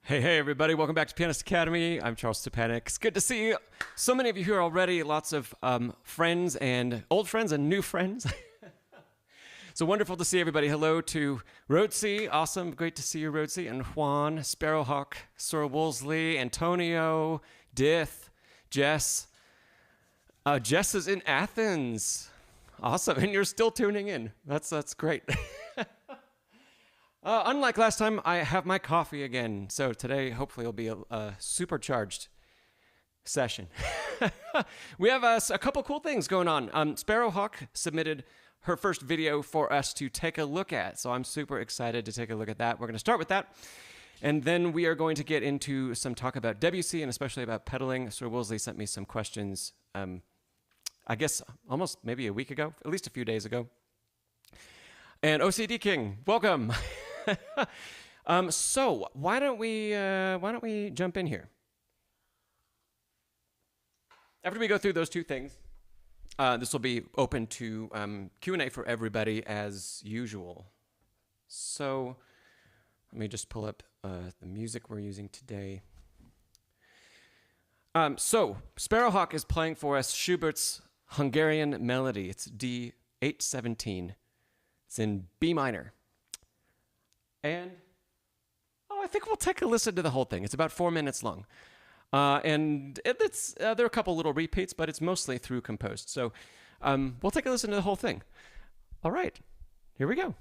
Hey, everybody. Welcome back to Pianist Academy. I'm Szczepanek. It's good to see so many of you here already. Lots of friends and old friends and new friends. So wonderful to see everybody. Hello to Rhodesy. Awesome. Great to see you, Rhodesy. And Juan, Sparrow Hawk, SerWoolsley, Antonio, Dith, Jess. Jess is in Athens. Awesome. And you're still tuning in. That's great. Unlike last time, I have my coffee again. So today, hopefully, will be a supercharged session. We have a couple cool things going on. Sparrow Hawk submitted her first video for us to take a look at. So I'm super excited to take a look at that. We're going to start with that. And then we are going to get into some talk about Debussy and especially about pedaling. SerWoolsley sent me some questions, I guess almost maybe a week ago, at least a few days ago. And OCD King, welcome. So why don't we jump in here? After we go through those two things, this will be open to Q&A for everybody as usual. So let me just pull up the music we're using today. So Sparrow Hawk is playing for us Schubert's Hungarian Melody. It's D817. It's in B minor. And, I think we'll take a listen to the whole thing. It's about 4 minutes long. And there are a couple little repeats, but it's mostly through composed. So we'll take a listen to the whole thing. All right, here we go.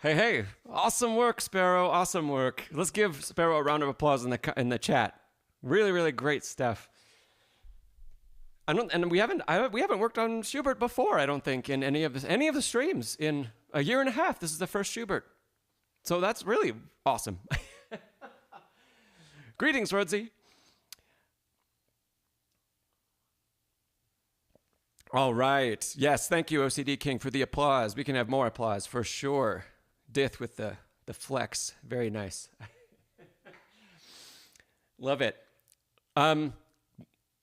Hey, hey, awesome work, Sparrow. Awesome work. Let's give Sparrow a round of applause in the chat. Really, really great stuff. We haven't worked on Schubert before, I don't think, in any of the streams in a year and a half. This is the first Schubert. So that's really awesome. Greetings, Rodsy. All right. Yes, thank you, OCD King, for the applause. We can have more applause for sure. Dith with the flex. Very nice. Love it.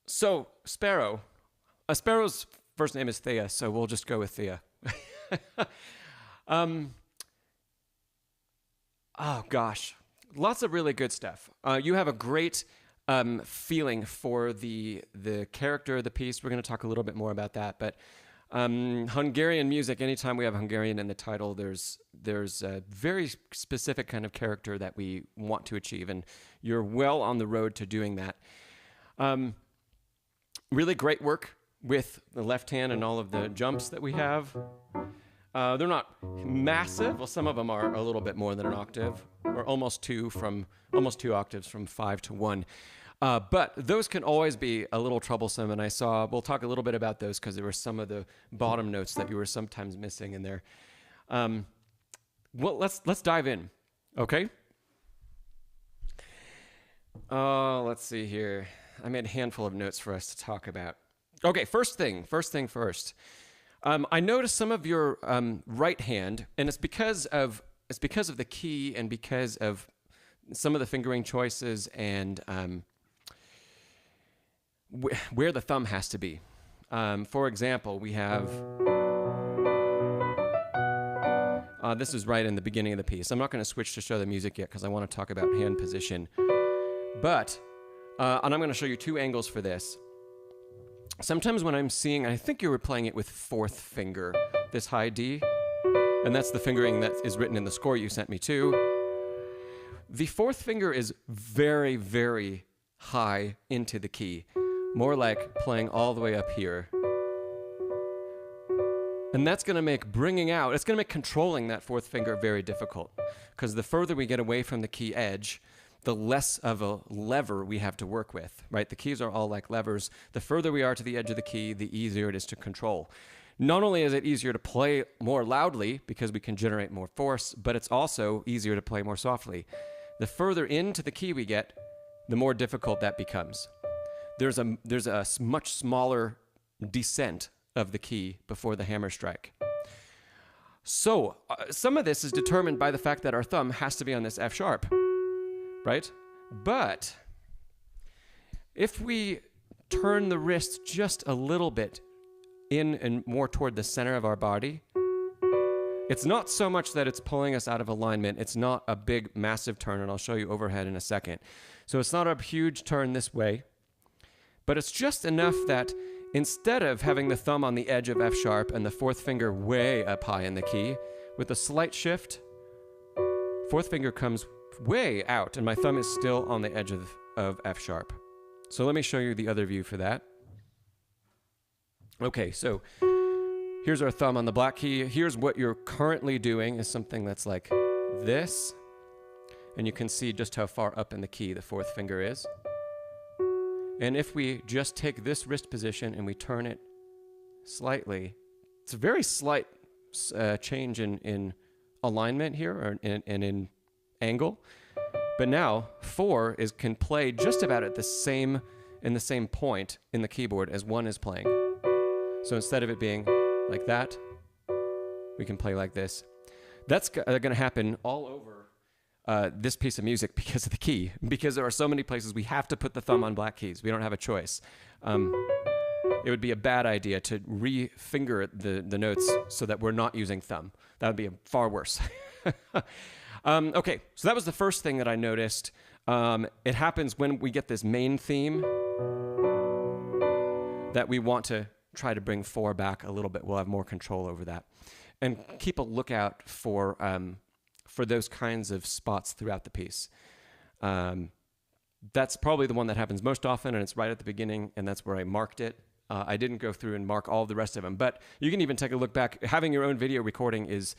So, Sparrow. Sparrow's first name is Thea, so we'll just go with Thea. Oh, gosh. Lots of really good stuff. You have a great feeling for the character of the piece. We're going to talk a little bit more about that, but Hungarian music, anytime we have Hungarian in the title, there's a very specific kind of character that we want to achieve, and you're well on the road to doing that. Really great work with the left hand and all of the jumps that we have. They're not massive. Well, some of them are a little bit more than an octave, or almost two octaves from 5 to 1. But those can always be a little troublesome, and we'll talk a little bit about those because there were some of the bottom notes that you were sometimes missing in there. Well, let's dive in, okay? Let's see here. I made a handful of notes for us to talk about. Okay, first thing first. I noticed some of your right hand, and it's because of the key and because of some of the fingering choices and where the thumb has to be. For example, we have this is right in the beginning of the piece. I'm not going to switch to show the music yet because I want to talk about hand position. But and I'm going to show you two angles for this. Sometimes when I'm seeing, I think you were playing it with fourth finger, this high D, and that's the fingering that is written in the score you sent me too. The fourth finger is very, very high into the key, more like playing all the way up here. And that's going to make it's going to make controlling that fourth finger very difficult, because the further we get away from the key edge, the less of a lever we have to work with, right? The keys are all like levers. The further we are to the edge of the key, the easier it is to control. Not only is it easier to play more loudly because we can generate more force, but it's also easier to play more softly. The further into the key we get, the more difficult that becomes. There's a much smaller descent of the key before the hammer strike. So some of this is determined by the fact that our thumb has to be on this F sharp. Right? But if we turn the wrist just a little bit in and more toward the center of our body, it's not so much that it's pulling us out of alignment. It's not a big, massive turn, and I'll show you overhead in a second. So it's not a huge turn this way, but it's just enough that instead of having the thumb on the edge of F sharp and the fourth finger way up high in the key, with a slight shift, fourth finger comes way out, and my thumb is still on the edge of F sharp. So let me show you the other view for that. Okay, so here's our thumb on the black key. Here's what you're currently doing is something that's like this, and you can see just how far up in the key the fourth finger is. And if we just take this wrist position and we turn it slightly, it's a very slight change in alignment here, or in angle, but now 4 can play just about at the same point in the keyboard as 1 is playing. So instead of it being like that, we can play like this. That's going to happen all over this piece of music because of the key, because there are so many places we have to put the thumb on black keys. We don't have a choice. It would be a bad idea to re-finger the notes so that we're not using thumb. That would be far worse. Okay, so that was the first thing that I noticed. It happens when we get this main theme that we want to try to bring 4 back a little bit. We'll have more control over that. And keep a lookout for those kinds of spots throughout the piece. That's probably the one that happens most often, and it's right at the beginning, and that's where I marked it. I didn't go through and mark all the rest of them, but you can even take a look back. Having your own video recording is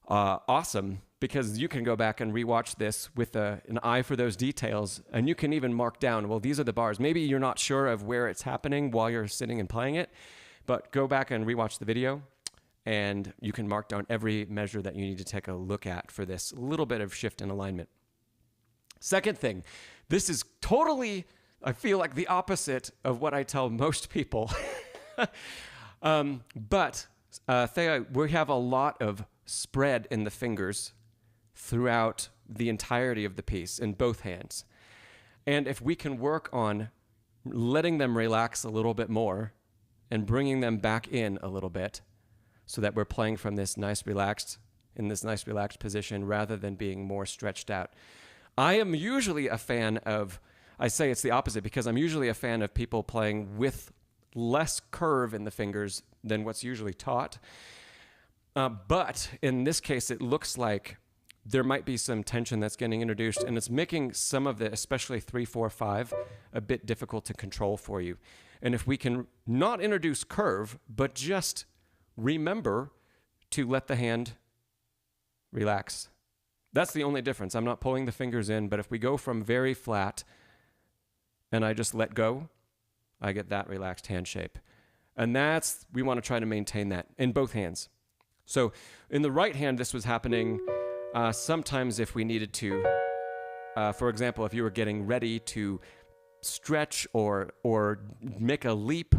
awesome, because you can go back and rewatch this with an eye for those details, and you can even mark down, well, these are the bars. Maybe you're not sure of where it's happening while you're sitting and playing it, but go back and rewatch the video, and you can mark down every measure that you need to take a look at for this little bit of shift in alignment. Second thing, this is totally, I feel like, the opposite of what I tell most people. But Thea, we have a lot of spread in the fingers throughout the entirety of the piece in both hands. And if we can work on letting them relax a little bit more and bringing them back in a little bit so that we're playing from this nice relaxed position rather than being more stretched out. I am usually a fan of, I say it's the opposite because I'm usually a fan of people playing with less curve in the fingers than what's usually taught. But in this case, it looks like there might be some tension that's getting introduced, and it's making some of the, especially 3, 4, 5, a bit difficult to control for you. And if we can not introduce curve, but just remember to let the hand relax. That's the only difference. I'm not pulling the fingers in, but if we go from very flat and I just let go, I get that relaxed hand shape. And we want to try to maintain that in both hands. So in the right hand, this was happening sometimes if we needed to, for example, if you were getting ready to stretch or make a leap,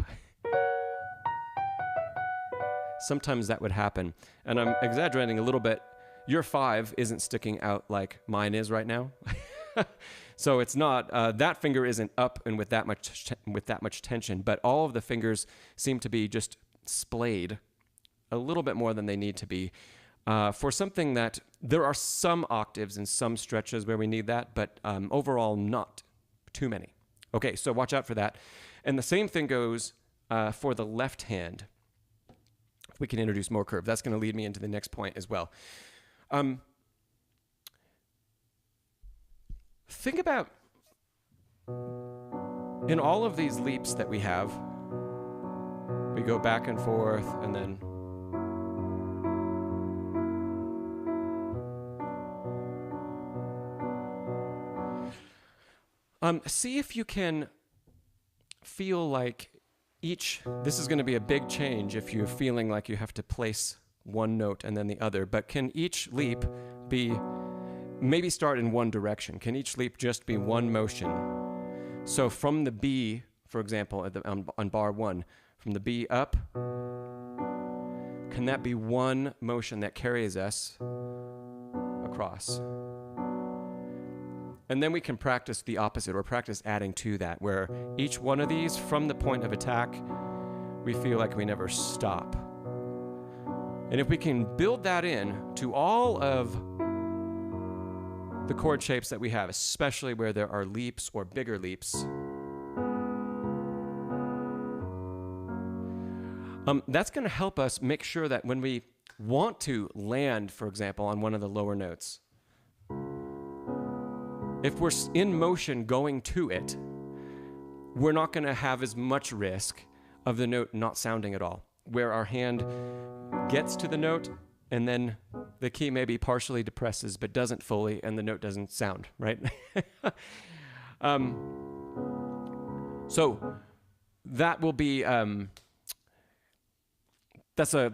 sometimes that would happen. And I'm exaggerating a little bit. Your 5 isn't sticking out like mine is right now. So it's not, that finger isn't up and with that much tension, but all of the fingers seem to be just splayed a little bit more than they need to be for something that there are some octaves and some stretches where we need that, but overall not too many. Okay, so watch out for that. And the same thing goes for the left hand. If we can introduce more curve, that's going to lead me into the next point as well. Think about, in all of these leaps that we have, we go back and forth and then see if you can feel like this is going to be a big change if you're feeling like you have to place one note and then the other, but can each leap maybe start in one direction? Can each leap just be one motion? So from the B, for example, on bar 1, from the B up, can that be one motion that carries us across? And then we can practice the opposite, or practice adding to that, where each one of these, from the point of attack, we feel like we never stop. And if we can build that in to all of the chord shapes that we have, especially where there are leaps or bigger leaps, that's going to help us make sure that when we want to land, for example, on one of the lower notes, if we're in motion going to it, we're not going to have as much risk of the note not sounding at all, where our hand gets to the note and then the key maybe partially depresses but doesn't fully and the note doesn't sound, right? So that will be that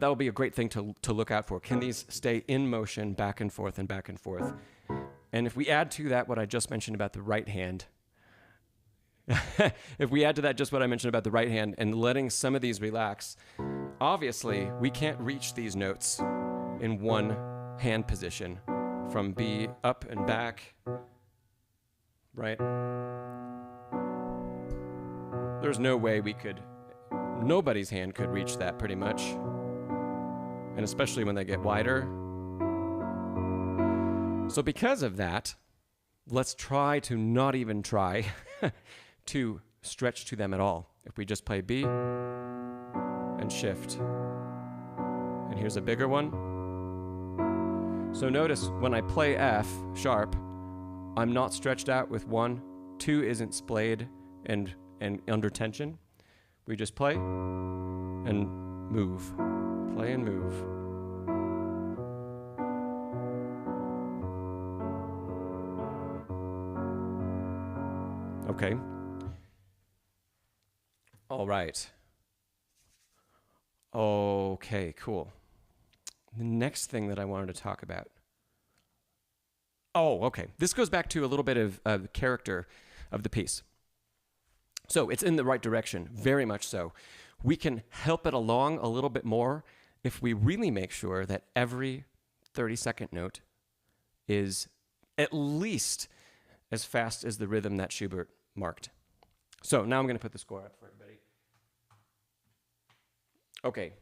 will be a great thing to look out for. Can these stay in motion back and forth and back and forth? And if we add to that what I just mentioned about the right hand, if we add to that just what I mentioned about the right hand and letting some of these relax, obviously we can't reach these notes in one hand position from B up and back, right? There's no way nobody's hand could reach that pretty much. And especially when they get wider. So because of that, let's try to not even try to stretch to them at all. If we just play B and shift. And here's a bigger one. So notice when I play F sharp, I'm not stretched out with 1. 2 isn't splayed and under tension. We just play and move. Play and move. Okay. All right. Okay, cool. The next thing that I wanted to talk about. Oh, okay. This goes back to a little bit of the character of the piece. So it's in the right direction, very much so. We can help it along a little bit more if we really make sure that every 30-second note is at least as fast as the rhythm that Schubert marked. So now I'm going to put the score up for everybody. Okay.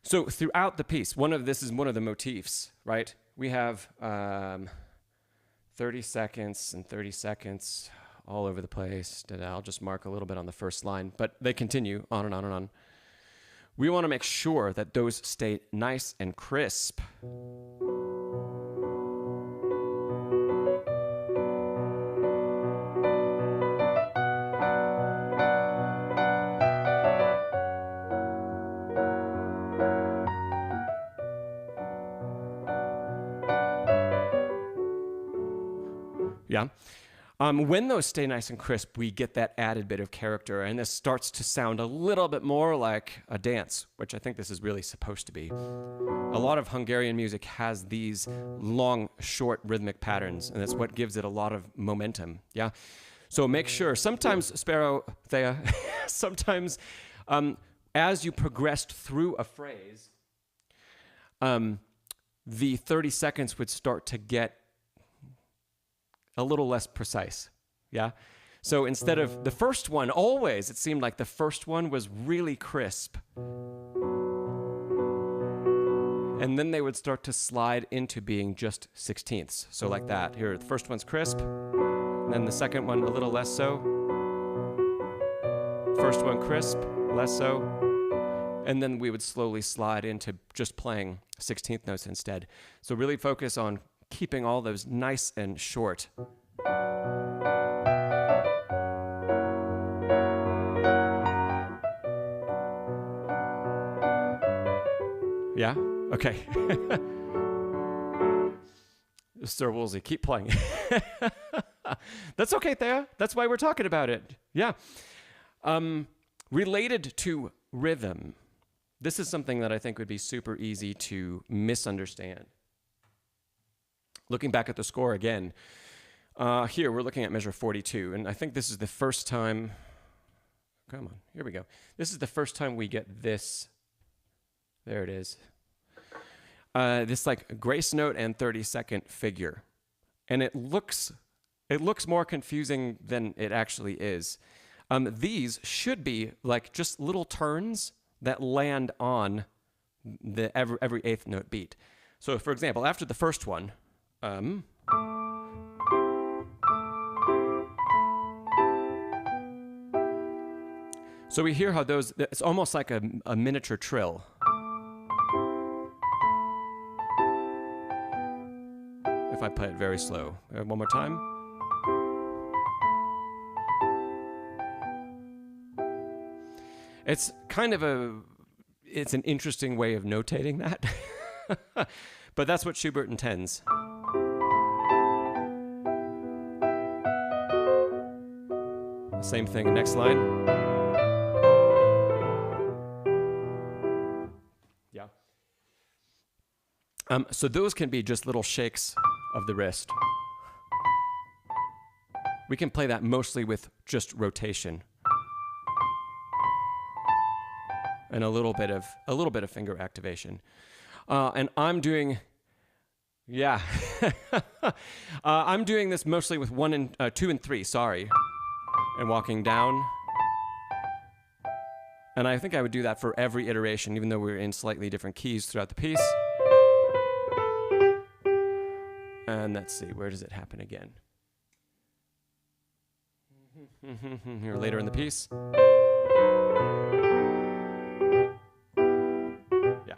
So throughout the piece, this is one of the motifs, right? We have 30 seconds and 30 seconds all over the place. I'll just mark a little bit on the first line, but they continue on and on and on. We want to make sure that those stay nice and crisp. Yeah. When those stay nice and crisp, we get that added bit of character, and this starts to sound a little bit more like a dance, which I think this is really supposed to be. A lot of Hungarian music has these long, short rhythmic patterns, and that's what gives it a lot of momentum. Yeah. So make sure, sometimes, Sparrow, Thea, sometimes as you progressed through a phrase, the 30 seconds would start to get a little less precise, yeah? So instead of the first one, always, it seemed like the first one was really crisp. And then they would start to slide into being just 16ths. So like that. Here, the first one's crisp, then the second one a little less so. First one crisp, less so. And then we would slowly slide into just playing 16th notes instead. So really focus on keeping all those nice and short. Yeah? Okay. SerWoolsley, keep playing. That's okay, Thea. That's why we're talking about it. Yeah. Related to rhythm, this is something that I think would be super easy to misunderstand. Looking back at the score again, here we're looking at measure 42, and I think this is the first time, come on, here we go. This is the first time we get this, there it is, this like grace note and 30-second figure. And it looks more confusing than it actually is. These should be like just little turns that land on the every eighth note beat. So for example, after the first one, so we hear how those, it's almost like a miniature trill. If I play it very slow. One more time. It's kind of it's an interesting way of notating that. But that's what Schubert intends. Same thing, next line. Yeah. So those can be just little shakes of the wrist. We can play that mostly with just rotation. And a little bit of finger activation. And I'm doing, yeah. I'm doing this mostly with 2 and 3, sorry. And walking down. And I think I would do that for every iteration, even though we're in slightly different keys throughout the piece. And let's see, where does it happen again? Here later in the piece. Yeah.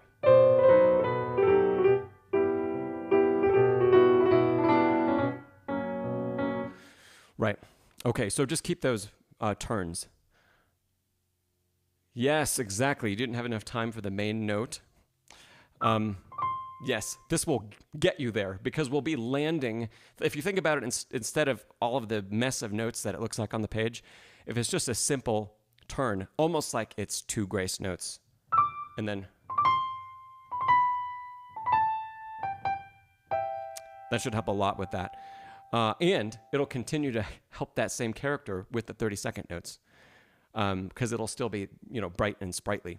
Right. Okay, so just keep those turns. Yes, exactly. You didn't have enough time for the main note. Yes, this will get you there because we'll be landing. If you think about it, instead of all of the mess of notes that it looks like on the page, if it's just a simple turn, almost like it's two grace notes, and then that should help a lot with that. And it'll continue to help that same character with the 30-second notes because it'll still be, bright and sprightly.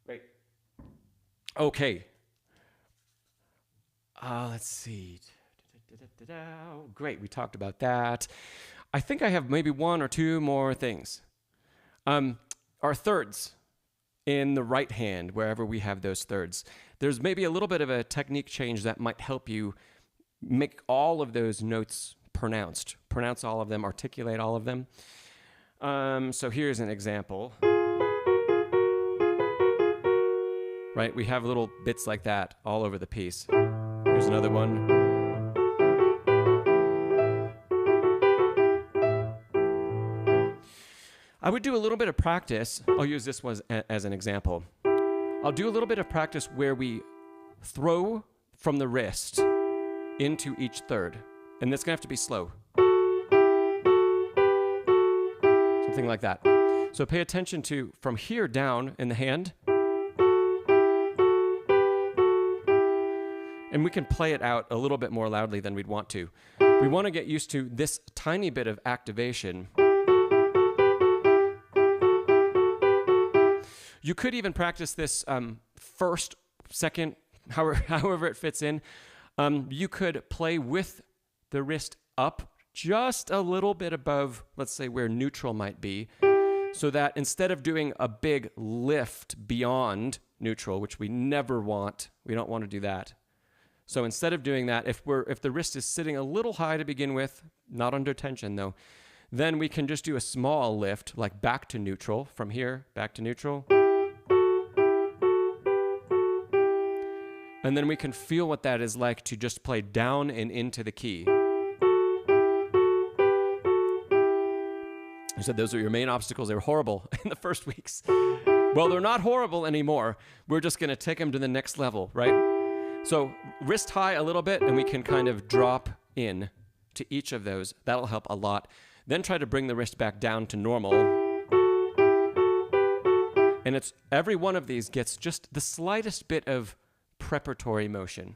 Great. Okay. Let's see. Great, we talked about that. I think I have maybe one or two more things. Our thirds in the right hand, wherever we have those thirds. There's maybe a little bit of a technique change that might help you make all of those notes pronounced. Pronounce all of them, articulate all of them. So here's an example. Right, we have little bits like that all over the piece. Here's another one. I would do a little bit of practice. I'll use this one as an example. I'll do a little bit of practice where we throw from the wrist into each third. And that's going to have to be slow. Something like that. So pay attention to from here down in the hand. And we can play it out a little bit more loudly than we'd want to. We want to get used to this tiny bit of activation. You could even practice this first, second, however it fits in. You could play with the wrist up just a little bit above, let's say, where neutral might be, so that instead of doing a big lift beyond neutral, which we never want, we don't want to do that. So instead of doing that, if the wrist is sitting a little high to begin with, not under tension though, then we can just do a small lift, like back to neutral, from here, back to neutral. And then we can feel what that is like to just play down and into the key. I said those are your main obstacles. They were horrible in the first weeks. Well, they're not horrible anymore. We're just going to take them to the next level, right? So wrist high a little bit, and we can kind of drop in to each of those. That'll help a lot. Then try to bring the wrist back down to normal. And it's every one of these gets just the slightest bit of preparatory motion.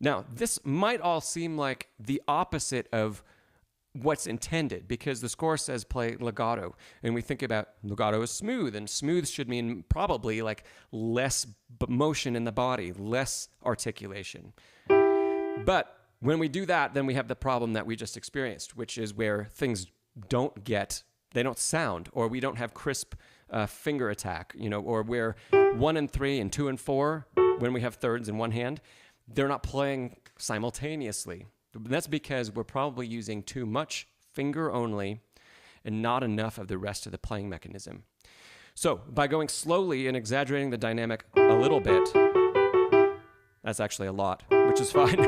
Now, this might all seem like the opposite of what's intended because the score says play legato, and we think about legato as smooth, and smooth should mean probably like less motion in the body, less articulation. But when we do that, then we have the problem that we just experienced, which is where things they don't sound, or we don't have crisp finger attack, or where 1 and 3 and 2 and 4, when we have thirds in one hand, they're not playing simultaneously. That's because we're probably using too much finger only and not enough of the rest of the playing mechanism. So by going slowly and exaggerating the dynamic a little bit, that's actually a lot, which is fine.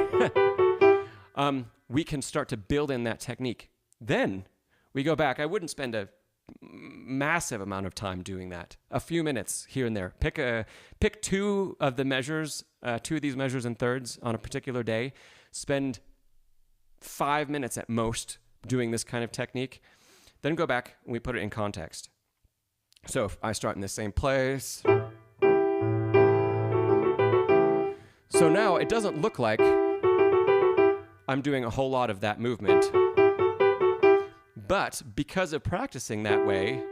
We can start to build in that technique. Then we go back. I wouldn't spend a massive amount of time doing that. A few minutes here and there. Pick two of the measures, two of these measures in thirds on a particular day. Spend 5 minutes at most doing this kind of technique. Then go back and we put it in context. So if I start in the same place. So now it doesn't look like I'm doing a whole lot of that movement. But because of practicing that way,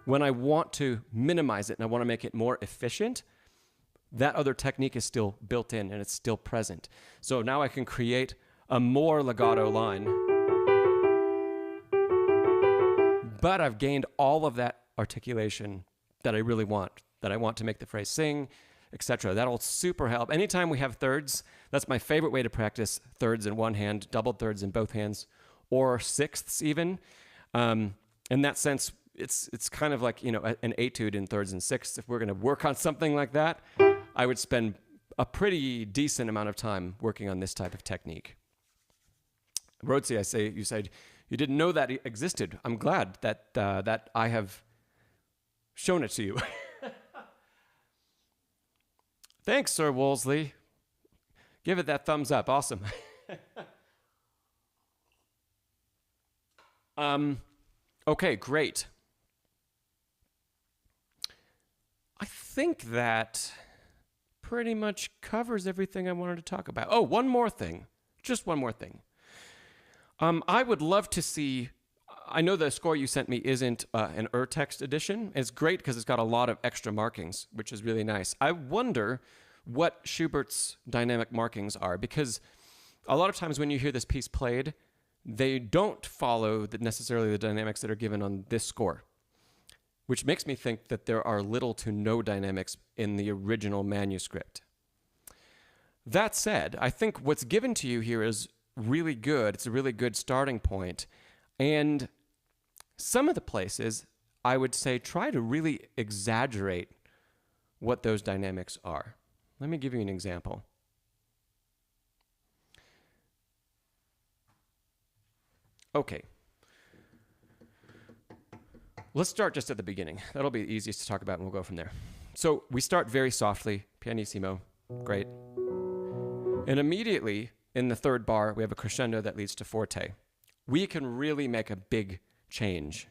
when I want to minimize it and I want to make it more efficient, that other technique is still built in and it's still present. So now I can create a more legato line. But I've gained all of that articulation that I really want, that I want to make the phrase sing, etc. That'll super help. Anytime we have thirds, that's my favorite way to practice thirds in one hand, doubled thirds in both hands, or sixths even. In that sense, it's kind of like, an etude in thirds and sixths. If we're going to work on something like that, I would spend a pretty decent amount of time working on this type of technique. Rhodesy, you said you didn't know that it existed. I'm glad that I have shown it to you. Thanks, SerWoolsley. Give it that thumbs up. Awesome. Okay, great. I think that pretty much covers everything I wanted to talk about. Oh, one more thing. Just one more thing. I would love to see, I know the score you sent me isn't an text edition. It's great because it's got a lot of extra markings, which is really nice. I wonder what Schubert's dynamic markings are, because a lot of times when you hear this piece played, they don't follow necessarily the dynamics that are given on this score, which makes me think that there are little to no dynamics in the original manuscript. That said, I think what's given to you here is really good. It's a really good starting point. And some of the places, I would say, try to really exaggerate what those dynamics are. Let me give you an example. Okay. Let's start just at the beginning. That'll be the easiest to talk about, and we'll go from there. So we start very softly, pianissimo, great. And immediately in the third bar, we have a crescendo that leads to forte. We can really make a big change.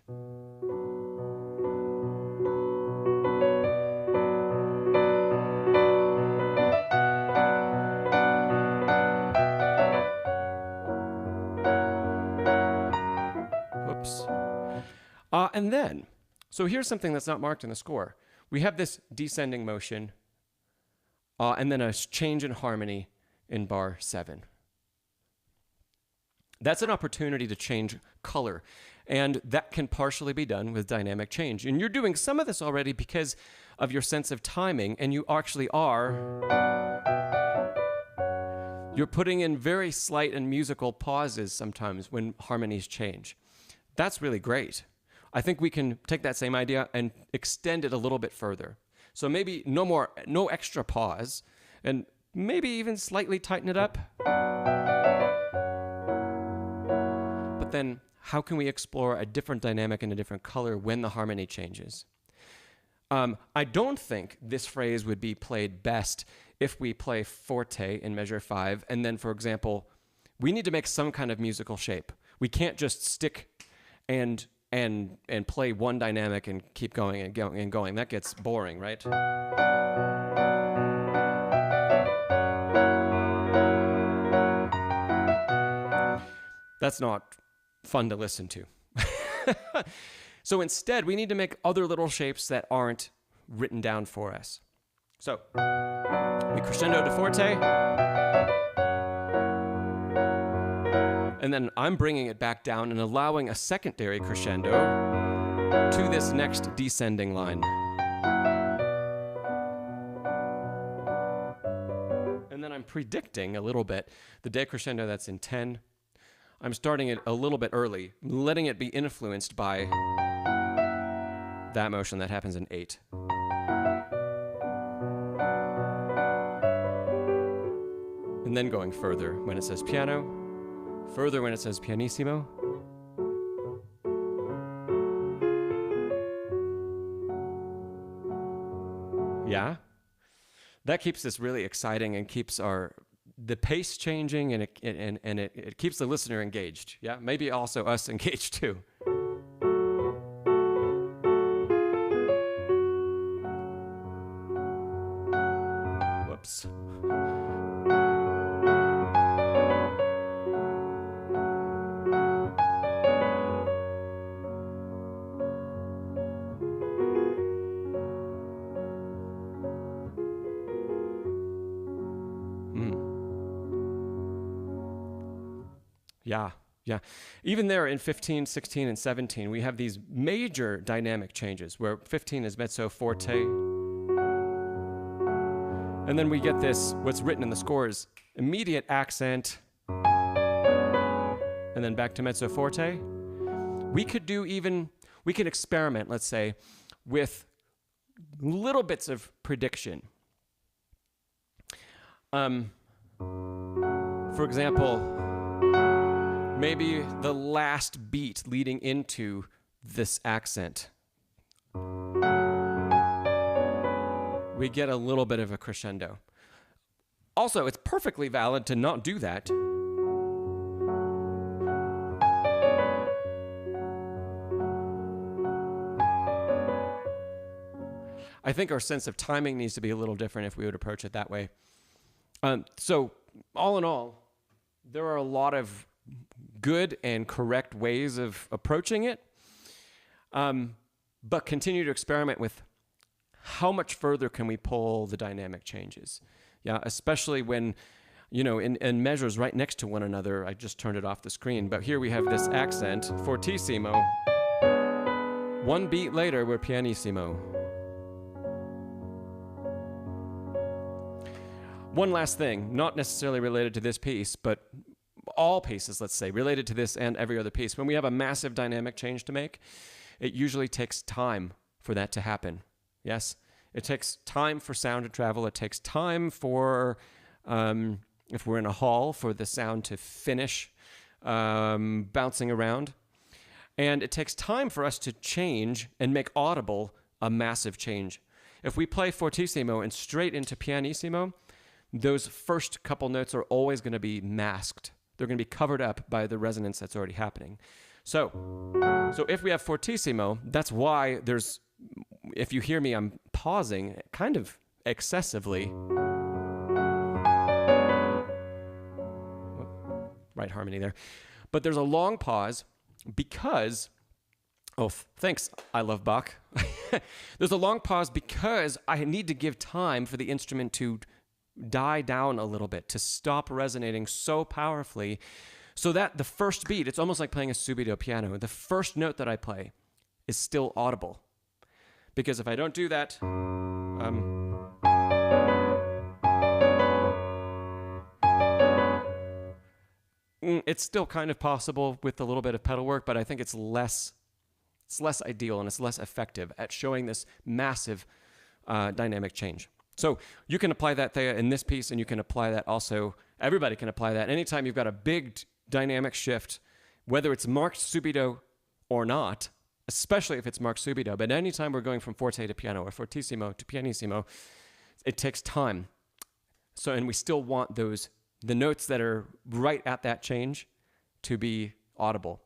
Whoops. And then, so here's something that's not marked in the score. We have this descending motion, and then a change in harmony in bar 7. That's an opportunity to change color, and that can partially be done with dynamic change. And you're doing some of this already because of your sense of timing, and you actually are. You're putting in very slight and musical pauses sometimes when harmonies change. That's really great. I think we can take that same idea and extend it a little bit further. So maybe no extra pause, and maybe even slightly tighten it up. But then how can we explore a different dynamic and a different color when the harmony changes? I don't think this phrase would be played best if we play forte in measure 5, and then, for example, we need to make some kind of musical shape. We can't just stick and play one dynamic and keep going and going and going. That gets boring, right? That's not fun to listen to. So instead, we need to make other little shapes that aren't written down for us. So we crescendo to forte, and then I'm bringing it back down and allowing a secondary crescendo to this next descending line. And then I'm predicting a little bit the decrescendo that's in 10. I'm starting it a little bit early, letting it be influenced by that motion that happens in 8. And then going further when it says piano, further when it says pianissimo. Yeah? That keeps this really exciting and keeps the pace changing, and it keeps the listener engaged. Yeah? Maybe also us engaged too. Whoops. Yeah. Even there in 15, 16, and 17, we have these major dynamic changes where 15 is mezzo forte. And then we get this, what's written in the score is immediate accent, and then back to mezzo forte. We can experiment, let's say, with little bits of prediction. For example, maybe the last beat leading into this accent. we get a little bit of a crescendo. Also, it's perfectly valid to not do that. I think our sense of timing needs to be a little different if we would approach it that way. So, all in all, there are a lot of good and correct ways of approaching it, but continue to experiment with how much further can we pull the dynamic changes. Yeah, especially when, you know, in measures right next to one another. I just turned it off the screen, but here we have this accent, fortissimo. One beat later, we're pianissimo. One last thing, not necessarily related to this piece, but all pieces, let's say, related to this and every other piece. When we have a massive dynamic change to make, it usually takes time for that to happen. Yes? It takes time for sound to travel. It takes time for, if we're in a hall, for the sound to finish bouncing around. And it takes time for us to change and make audible a massive change. If we play fortissimo and straight into pianissimo, those first couple notes are always going to be masked. They're going to be covered up by the resonance that's already happening. So if we have fortissimo, that's why there's, if you hear me, I'm pausing kind of excessively. Right harmony there. But there's a long pause because, thanks, I love Bach. There's a long pause because I need to give time for the instrument to die down a little bit, to stop resonating so powerfully, so that the first beat, it's almost like playing a subito piano. The first note that I play is still audible. Because if I don't do that, it's still kind of possible with a little bit of pedal work, but I think it's less ideal and it's less effective at showing this massive dynamic change. So you can apply that Thea in this piece, and you can apply that also. Everybody can apply that. Anytime you've got a big dynamic shift, whether it's marked subito or not, especially if it's marked subito, but anytime we're going from forte to piano or fortissimo to pianissimo, it takes time. So, and we still want the notes that are right at that change to be audible.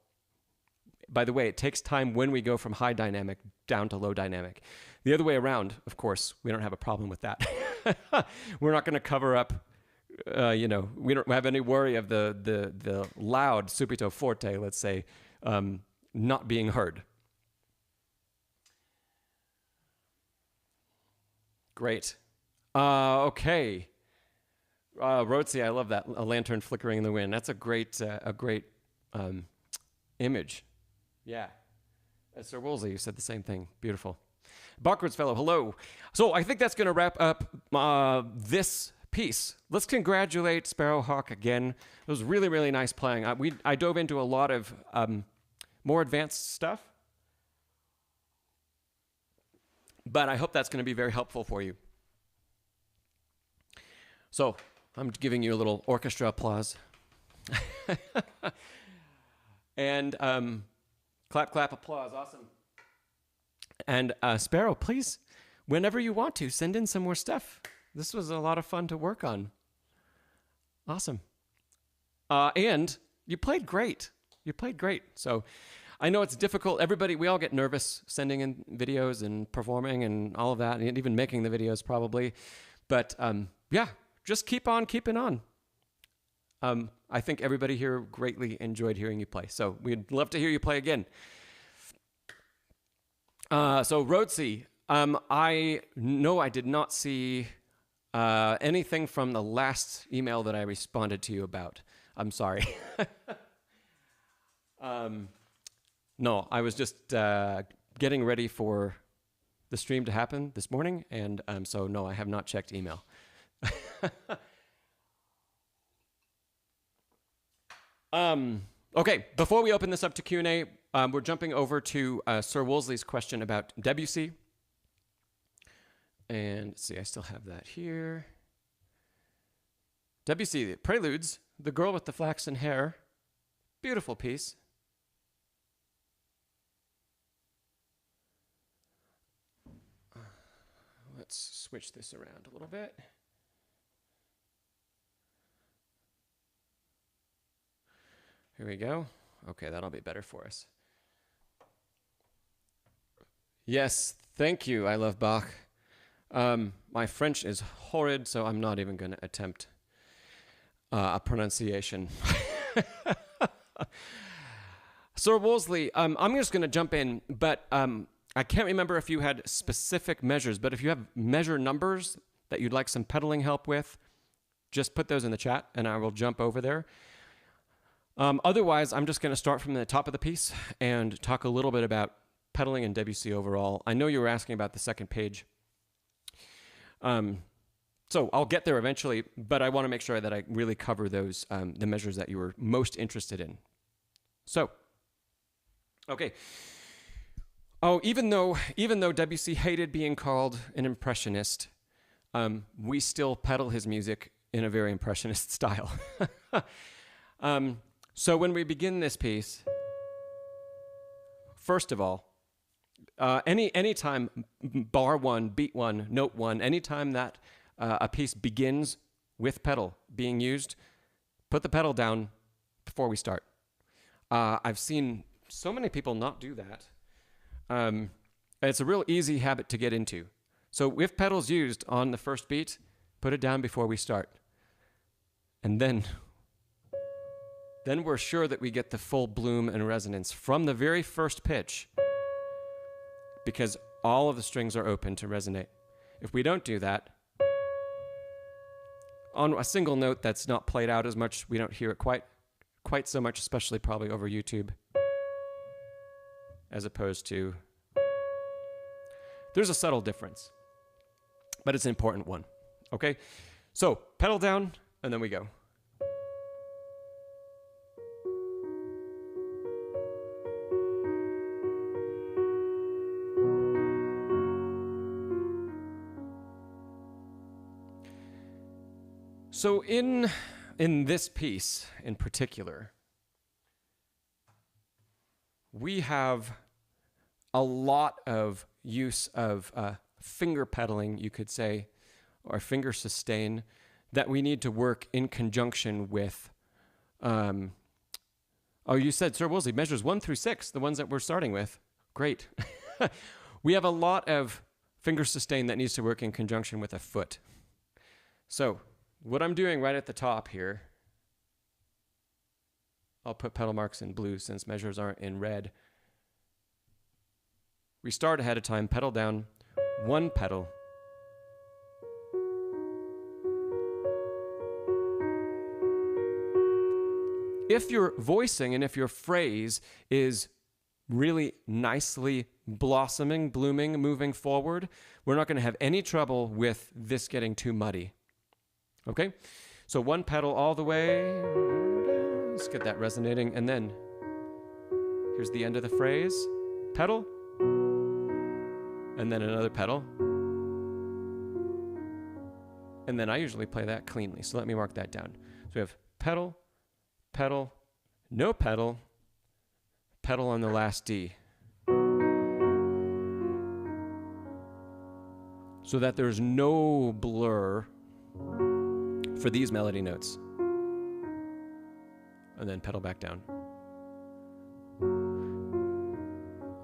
By the way, it takes time when we go from high dynamic down to low dynamic. The other way around, of course, we don't have a problem with that. We're not going to cover up, we don't have any worry of the loud subito forte, let's say, not being heard. Great. Okay. Rotzi, I love that, a lantern flickering in the wind. That's a great image. Yeah. SerWoolsley, you said the same thing. Beautiful. Bachwards fellow, hello. So I think that's going to wrap up this piece. Let's congratulate Sparrow Hawk again. It was really, really nice playing. I dove into a lot of more advanced stuff, but I hope that's going to be very helpful for you. So I'm giving you a little orchestra applause. And clap, clap, applause. Awesome. And Sparrow, please, whenever you want to, send in some more stuff. This was a lot of fun to work on. Awesome. And you played great. You played great. So I know it's difficult. We all get nervous sending in videos and performing and all of that, and even making the videos probably. But yeah, just keep on keeping on. I think everybody here greatly enjoyed hearing you play. So we'd love to hear you play again. So Rotzi, I know I did not see anything from the last email that I responded to you about. I'm sorry. No, I was just getting ready for the stream to happen this morning, and so no, I have not checked email. Okay, before we open this up to Q&A, we're jumping over to SerWoolsley's question about Debussy. And let's see, I still have that here. Debussy, Preludes, The Girl with the Flaxen Hair. Beautiful piece. Let's switch this around a little bit. Here we go. Okay, that'll be better for us. Yes, thank you. I love Bach. My French is horrid, so I'm not even going to attempt a pronunciation. SerWoolsley, I'm just going to jump in, but I can't remember if you had specific measures, but if you have measure numbers that you'd like some pedaling help with, just put those in the chat and I will jump over there. Otherwise, I'm just going to start from the top of the piece and talk a little bit about pedaling and Debussy overall. I know you were asking about the second page. So I'll get there eventually, but I want to make sure that I really cover those, the measures that you were most interested in. So, okay. Oh, even though Debussy hated being called an impressionist, we still pedal his music in a very impressionist style. So when we begin this piece, first of all, anytime bar one, beat one, note one, anytime that a piece begins with pedal being used, put the pedal down before we start. I've seen so many people not do that. It's a real easy habit to get into. So with pedals used on the first beat, put it down before we start. And then we're sure that we get the full bloom and resonance from the very first pitch, because all of the strings are open to resonate. If we don't do that, on a single note that's not played out as much, we don't hear it quite so much, especially probably over YouTube, as opposed to, there's a subtle difference, but it's an important one. Okay, so pedal down, and then we go. So in this piece in particular, we have a lot of use of finger pedaling, you could say, or finger sustain, that we need to work in conjunction with. Oh, you said, SerWoolsley, measures 1 through 6, the ones that we're starting with. Great. We have a lot of finger sustain that needs to work in conjunction with a foot. So what I'm doing right at the top here, I'll put pedal marks in blue since measures aren't in red. We start ahead of time, pedal down, one pedal. If your voicing and if your phrase is really nicely blossoming, blooming, moving forward, we're not going to have any trouble with this getting too muddy. Okay, so one pedal all the way, let's get that resonating, and then here's the end of the phrase, pedal, and then another pedal, and then I usually play that cleanly, so let me mark that down. So we have pedal, pedal, no pedal, pedal on the last D, so that there's no blur for these melody notes, and then pedal back down.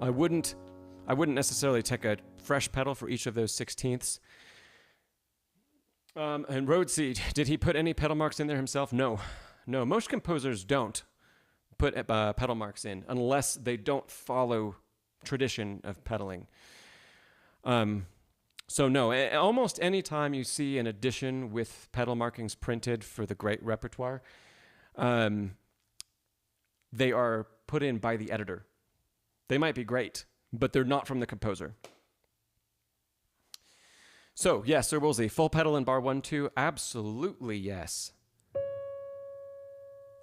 I wouldn't necessarily take a fresh pedal for each of those 16ths. And Rhodesy, did he put any pedal marks in there himself? No. Most composers don't put pedal marks in unless they don't follow tradition of pedaling. So no, almost any time you see an edition with pedal markings printed for the great repertoire, they are put in by the editor. They might be great, but they're not from the composer. So yes, SerWoolsley, full pedal in bar 1, 2, absolutely yes.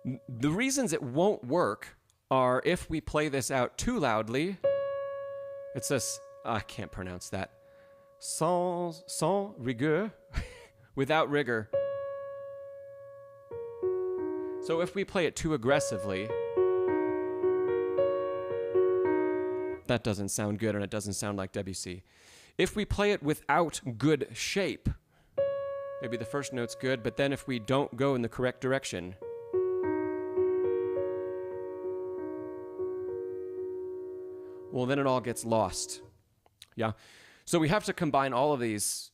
The reasons it won't work are if we play this out too loudly. It says, I can't pronounce that. Sans rigueur, without rigor. So if we play it too aggressively, that doesn't sound good and it doesn't sound like Debussy. If we play it without good shape, maybe the first note's good, but then if we don't go in the correct direction, well, then it all gets lost. Yeah. So we have to combine all of these,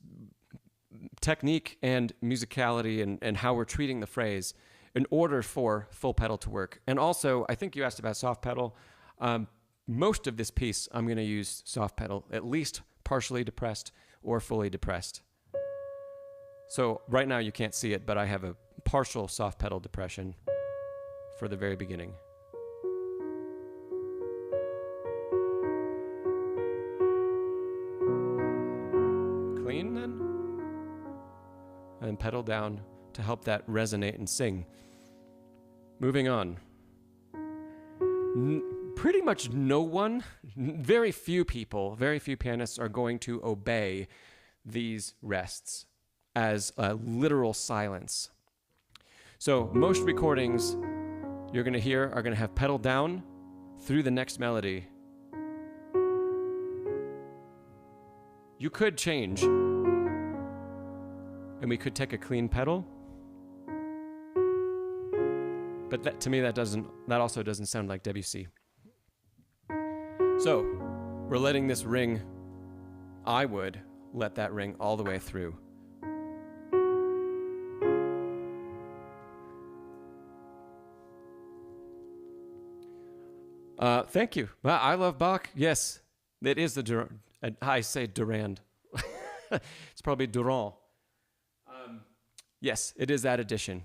technique and musicality and how we're treating the phrase, in order for full pedal to work. And also, I think you asked about soft pedal. Most of this piece, I'm going to use soft pedal, at least partially depressed or fully depressed. So right now you can't see it, but I have a partial soft pedal depression for the very beginning. Clean then? And then pedal down to help that resonate and sing. Moving on. Pretty much no one, very few people, very few pianists are going to obey these rests as a literal silence. So most recordings you're going to hear are going to have pedal down through the next melody. You could change, and we could take a clean pedal. But that, to me, that also doesn't sound like Debussy. So, we're letting this ring, I would let that ring all the way through. Thank you. Well, I love Bach. Yes, it is the I say Durand. It's probably Durand. Yes, it is that edition.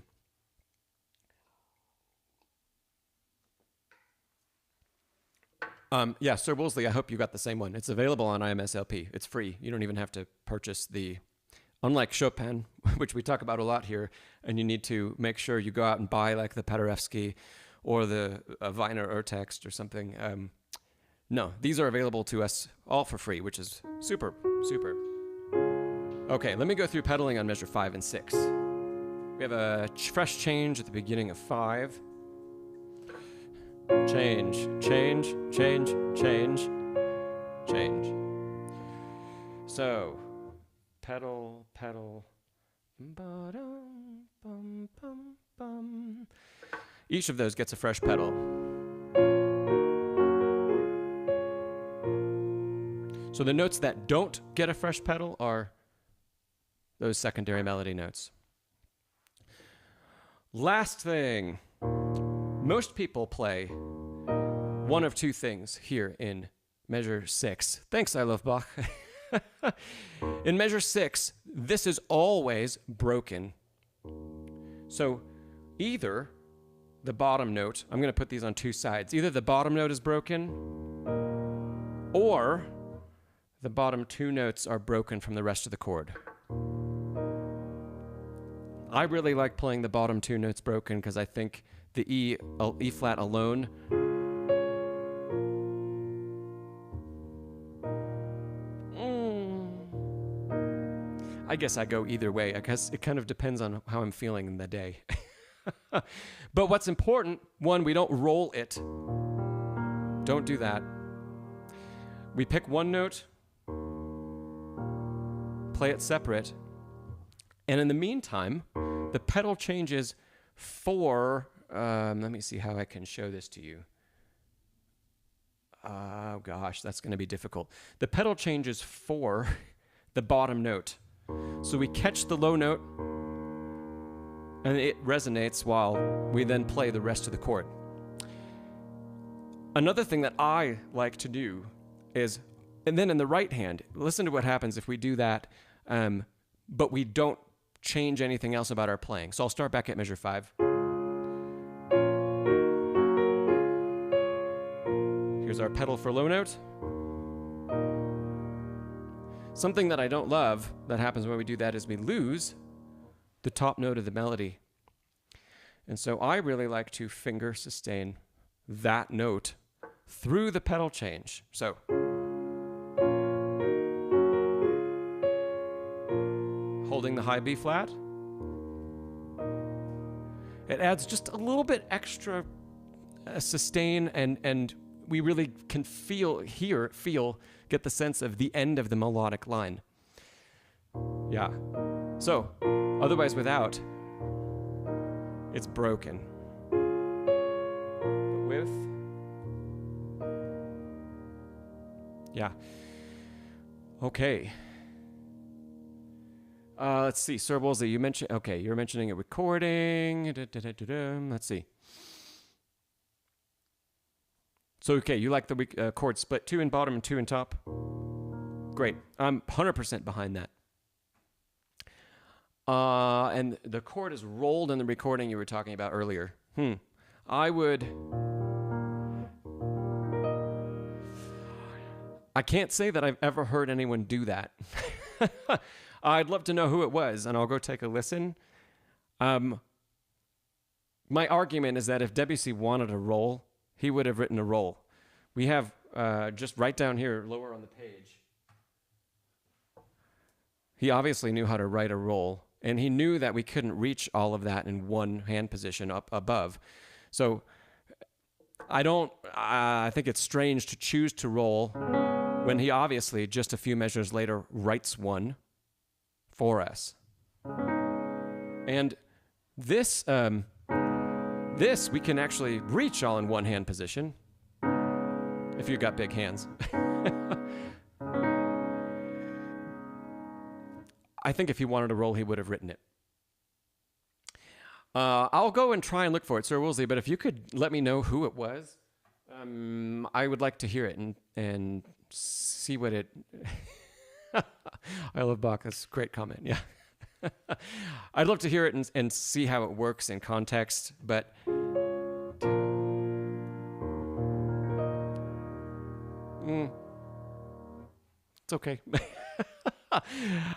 Yeah, SerWoolsley, I hope you got the same one. It's available on IMSLP. It's free. You don't even have to purchase unlike Chopin, which we talk about a lot here, and you need to make sure you go out and buy like the Paderewski or the Wiener Urtext or something. No, these are available to us all for free, which is super, super. Okay, let me go through pedaling on measure 5 and 6. We have a fresh change at the beginning of 5. Change, change, change, change, change. So, pedal, pedal. Each of those gets a fresh pedal. So the notes that don't get a fresh pedal are those secondary melody notes. Last thing. Most people play one of two things here in measure 6. Thanks, I love Bach. In measure 6, this is always broken. So either the bottom note, I'm going to put these on two sides, either the bottom note is broken or the bottom two notes are broken from the rest of the chord. I really like playing the bottom two notes broken because I think the E flat alone I guess I go either way. I guess it kind of depends on how I'm feeling in the day. But what's important, one, we don't roll it. Don't do that. We pick one note, play it separate, and in the meantime, the pedal changes for, let me see how I can show this to you. Oh gosh, that's going to be difficult. The pedal changes for the bottom note. So we catch the low note, and it resonates while we then play the rest of the chord. Another thing that I like to do is, and then in the right hand, listen to what happens if we do that, but we don't change anything else about our playing. So I'll start back at measure 5. Here's our pedal for low note. Something that I don't love that happens when we do that is we lose the top note of the melody. And so I really like to finger sustain that note through the pedal change. So holding the high B flat. It adds just a little bit extra sustain and we really can get the sense of the end of the melodic line. Yeah. So, otherwise without, it's broken. But with, yeah. Okay. Let's see, SerWoolsley, you mentioned, okay, you're mentioning a recording. Let's see. So, okay, you like the chord split, 2 in bottom and 2 in top? Great. I'm 100% behind that. And the chord is rolled in the recording you were talking about earlier. I can't say that I've ever heard anyone do that. I'd love to know who it was, and I'll go take a listen. My argument is that if Debussy wanted a roll, he would have written a roll. We have, just right down here, lower on the page, he obviously knew how to write a roll, and he knew that we couldn't reach all of that in one hand position up above. So I think it's strange to choose to roll when he obviously, just a few measures later, writes one for us. And this we can actually reach all in one hand position if you've got big hands. I think if he wanted to roll, he would have written it. I'll go and try and look for it, SerWoolsley, but if you could let me know who it was, I would like to hear it and see what it... I love Bach. That's a great comment, yeah. I'd love to hear it and see how it works in context, but... It's okay.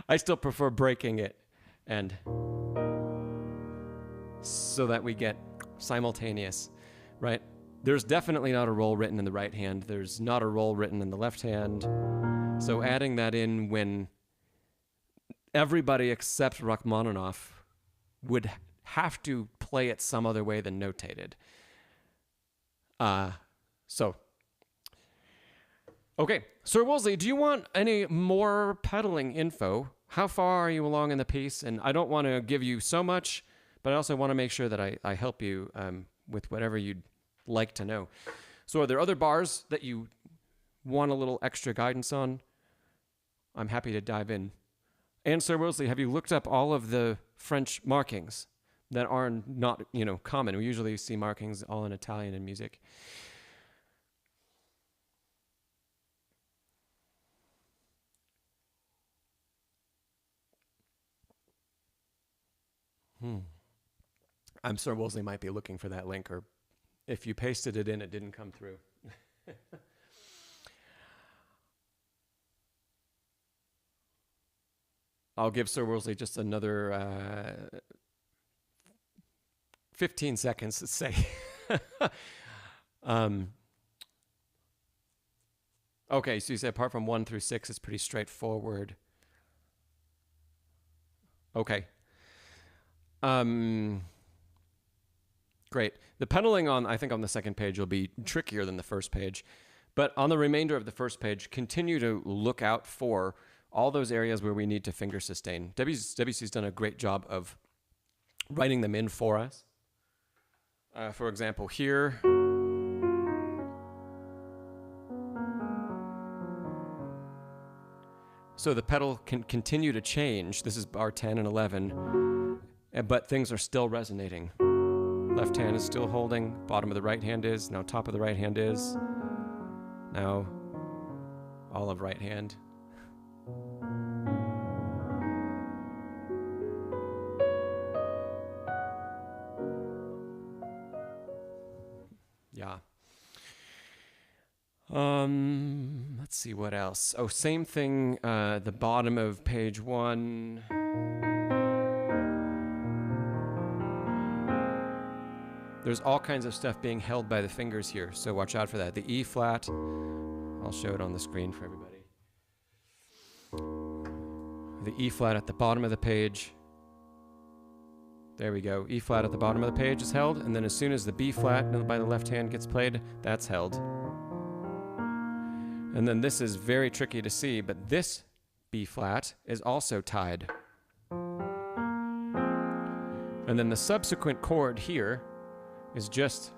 I still prefer breaking it, and so that we get simultaneous, right? There's definitely not a roll written in the right hand. There's not a roll written in the left hand. So adding that in when everybody except Rachmaninoff would have to play it some other way than notated. Okay, SerWoolsley, do you want any more pedaling info? How far are you along in the piece? And I don't want to give you so much, but I also want to make sure that I help you with whatever you'd like to know. So are there other bars that you want a little extra guidance on? I'm happy to dive in. And SerWoolsley, have you looked up all of the French markings that are not, common? We usually see markings all in Italian in music. I'm SerWoolsley might be looking for that link, or if you pasted it in, it didn't come through. I'll give SerWoolsley just another 15 seconds to say. Okay, so you say apart from 1 through 6, it's pretty straightforward. Okay. Great. The pedaling I think on the second page will be trickier than the first page, but on the remainder of the first page, continue to look out for all those areas where we need to finger sustain. Debussy's done a great job of writing them in for us. For example, here. So the pedal can continue to change. This is bar 10 and 11. But things are still resonating. Left hand is still holding, bottom of the right hand is, now top of the right hand is, now all of right hand. Yeah. Let's see what else. Oh, same thing, the bottom of page 1. There's all kinds of stuff being held by the fingers here, so watch out for that. The E flat, I'll show it on the screen for everybody. The E flat at the bottom of the page. There we go. E flat at the bottom of the page is held, and then as soon as the B flat by the left hand gets played, that's held. And then this is very tricky to see, but this B flat is also tied. And then the subsequent chord here is just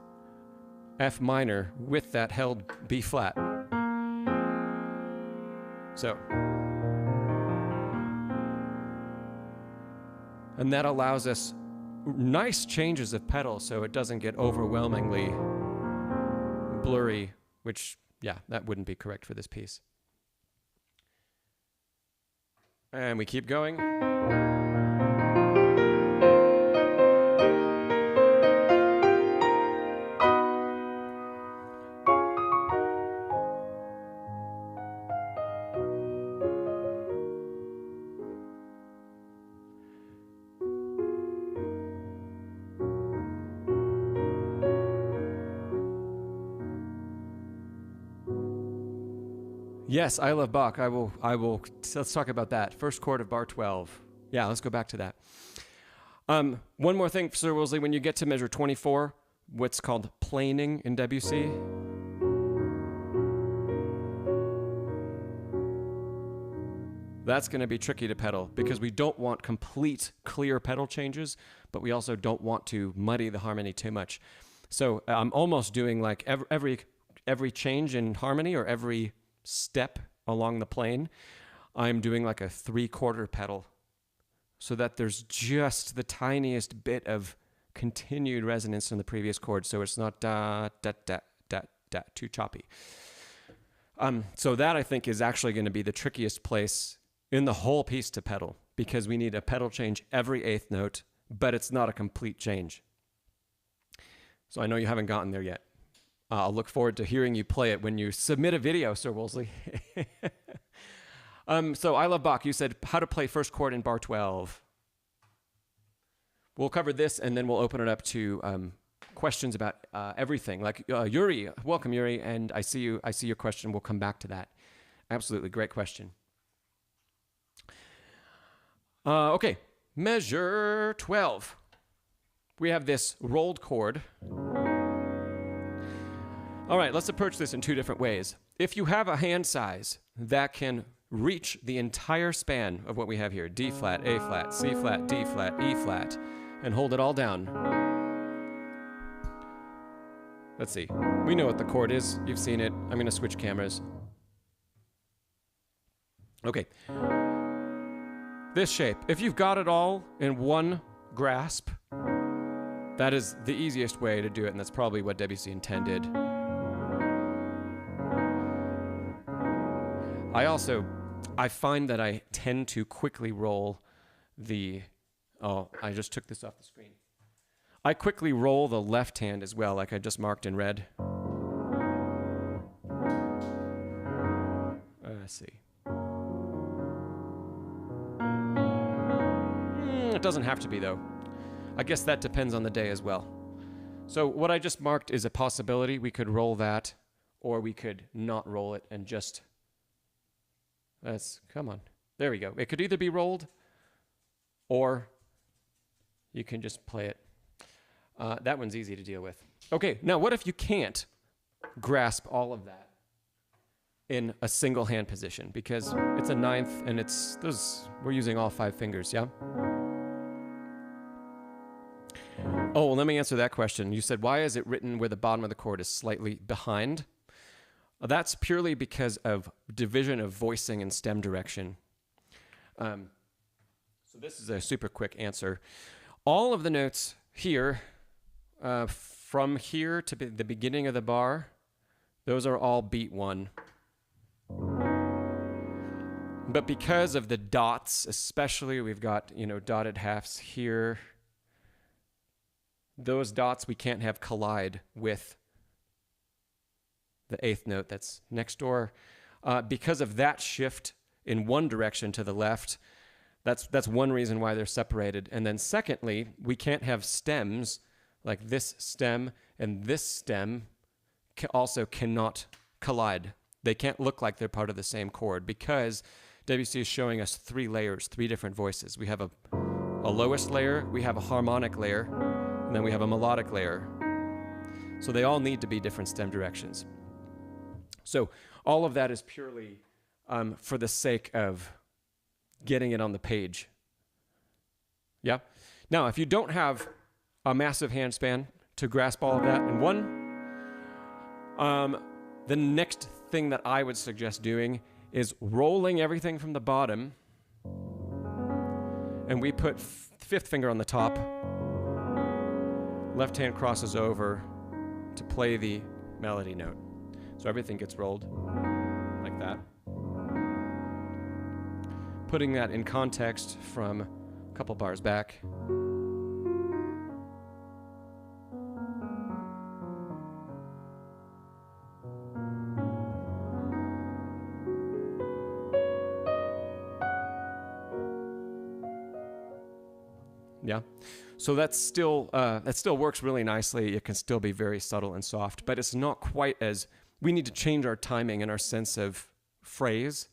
F minor with that held B flat. So, and that allows us nice changes of pedal so it doesn't get overwhelmingly blurry, which, yeah, that wouldn't be correct for this piece. And we keep going. Yes, I love Bach. I will, let's talk about that. First chord of bar 12. Yeah, let's go back to that. One more thing, SerWoolsley, when you get to measure 24, what's called planing in Debussy. That's going to be tricky to pedal because we don't want complete clear pedal changes, but we also don't want to muddy the harmony too much. So I'm almost doing like every change in harmony or every step along the plane, I'm doing like a 3/4 pedal so that there's just the tiniest bit of continued resonance in the previous chord, so it's not da, da, da, da, da, too choppy. So that I think is actually going to be the trickiest place in the whole piece to pedal, because we need a pedal change every 8th note, but it's not a complete change. So I know you haven't gotten there yet. I'll look forward to hearing you play it when you submit a video, SerWoolsley. So I love Bach. You said how to play first chord in bar 12. We'll cover this and then we'll open it up to questions about everything. Like Yuri, welcome Yuri, and I see your question. We'll come back to that. Absolutely, great question. Okay, measure 12. We have this rolled chord. All right, let's approach this in two different ways. If you have a hand size that can reach the entire span of what we have here, D flat, A flat, C flat, D flat, E flat, and hold it all down. Let's see. We know what the chord is. You've seen it. I'm going to switch cameras. Okay. This shape. If you've got it all in one grasp, that is the easiest way to do it, and that's probably what Debussy intended. I find that I tend to quickly roll the, I just took this off the screen. I quickly roll the left hand as well, like I just marked in red. Let's see. It doesn't have to be, though. I guess that depends on the day as well. So what I just marked is a possibility. We could roll that, or we could not roll it and just... come on. There we go. It could either be rolled, or you can just play it. That one's easy to deal with. Okay, now what if you can't grasp all of that in a single hand position? Because it's a 9th and we're using all 5 fingers, yeah? Oh, well, let me answer that question. You said, why is it written where the bottom of the chord is slightly behind? That's purely because of division of voicing and stem direction. So this is a super quick answer. All of the notes here, from here to the beginning of the bar, those are all beat 1. But because of the dots, especially, we've got, dotted halves here. Those dots we can't have collide with the 8th note that's next door. Because of that shift in one direction to the left, that's one reason why they're separated. And then secondly, we can't have stems, like this stem and this stem also cannot collide. They can't look like they're part of the same chord, because Debussy is showing us 3 layers, 3 different voices. We have a lowest layer, we have a harmonic layer, and then we have a melodic layer. So they all need to be different stem directions. So all of that is purely for the sake of getting it on the page. Yeah. Now, if you don't have a massive hand span to grasp all of that in one, the next thing that I would suggest doing is rolling everything from the bottom, and we put fifth finger on the top, left hand crosses over to play the melody note. So everything gets rolled like that. Putting that in context from a couple bars back. Yeah, so that still works really nicely. It can still be very subtle and soft, but it's not quite as, we need to change our timing and our sense of phrase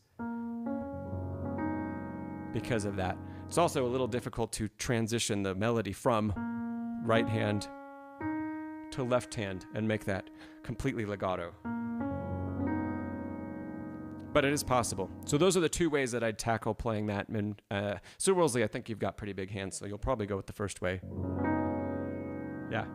because of that. It's also a little difficult to transition the melody from right hand to left hand and make that completely legato. But it is possible. So those are the two ways that I'd tackle playing that. And SerWoolsley, I think you've got pretty big hands, so you'll probably go with the first way. Yeah.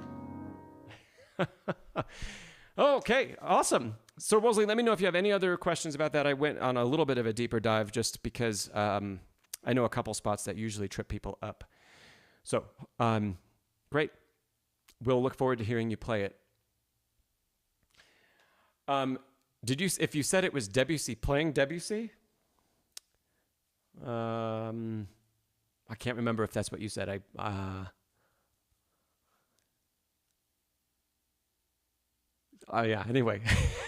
Okay, awesome. SerWoolsley, let me know if you have any other questions about that. I went on a little bit of a deeper dive just because I know a couple spots that usually trip people up. So, great. We'll look forward to hearing you play it. If you said it was Debussy playing Debussy? I can't remember if that's what you said. Yeah, anyway.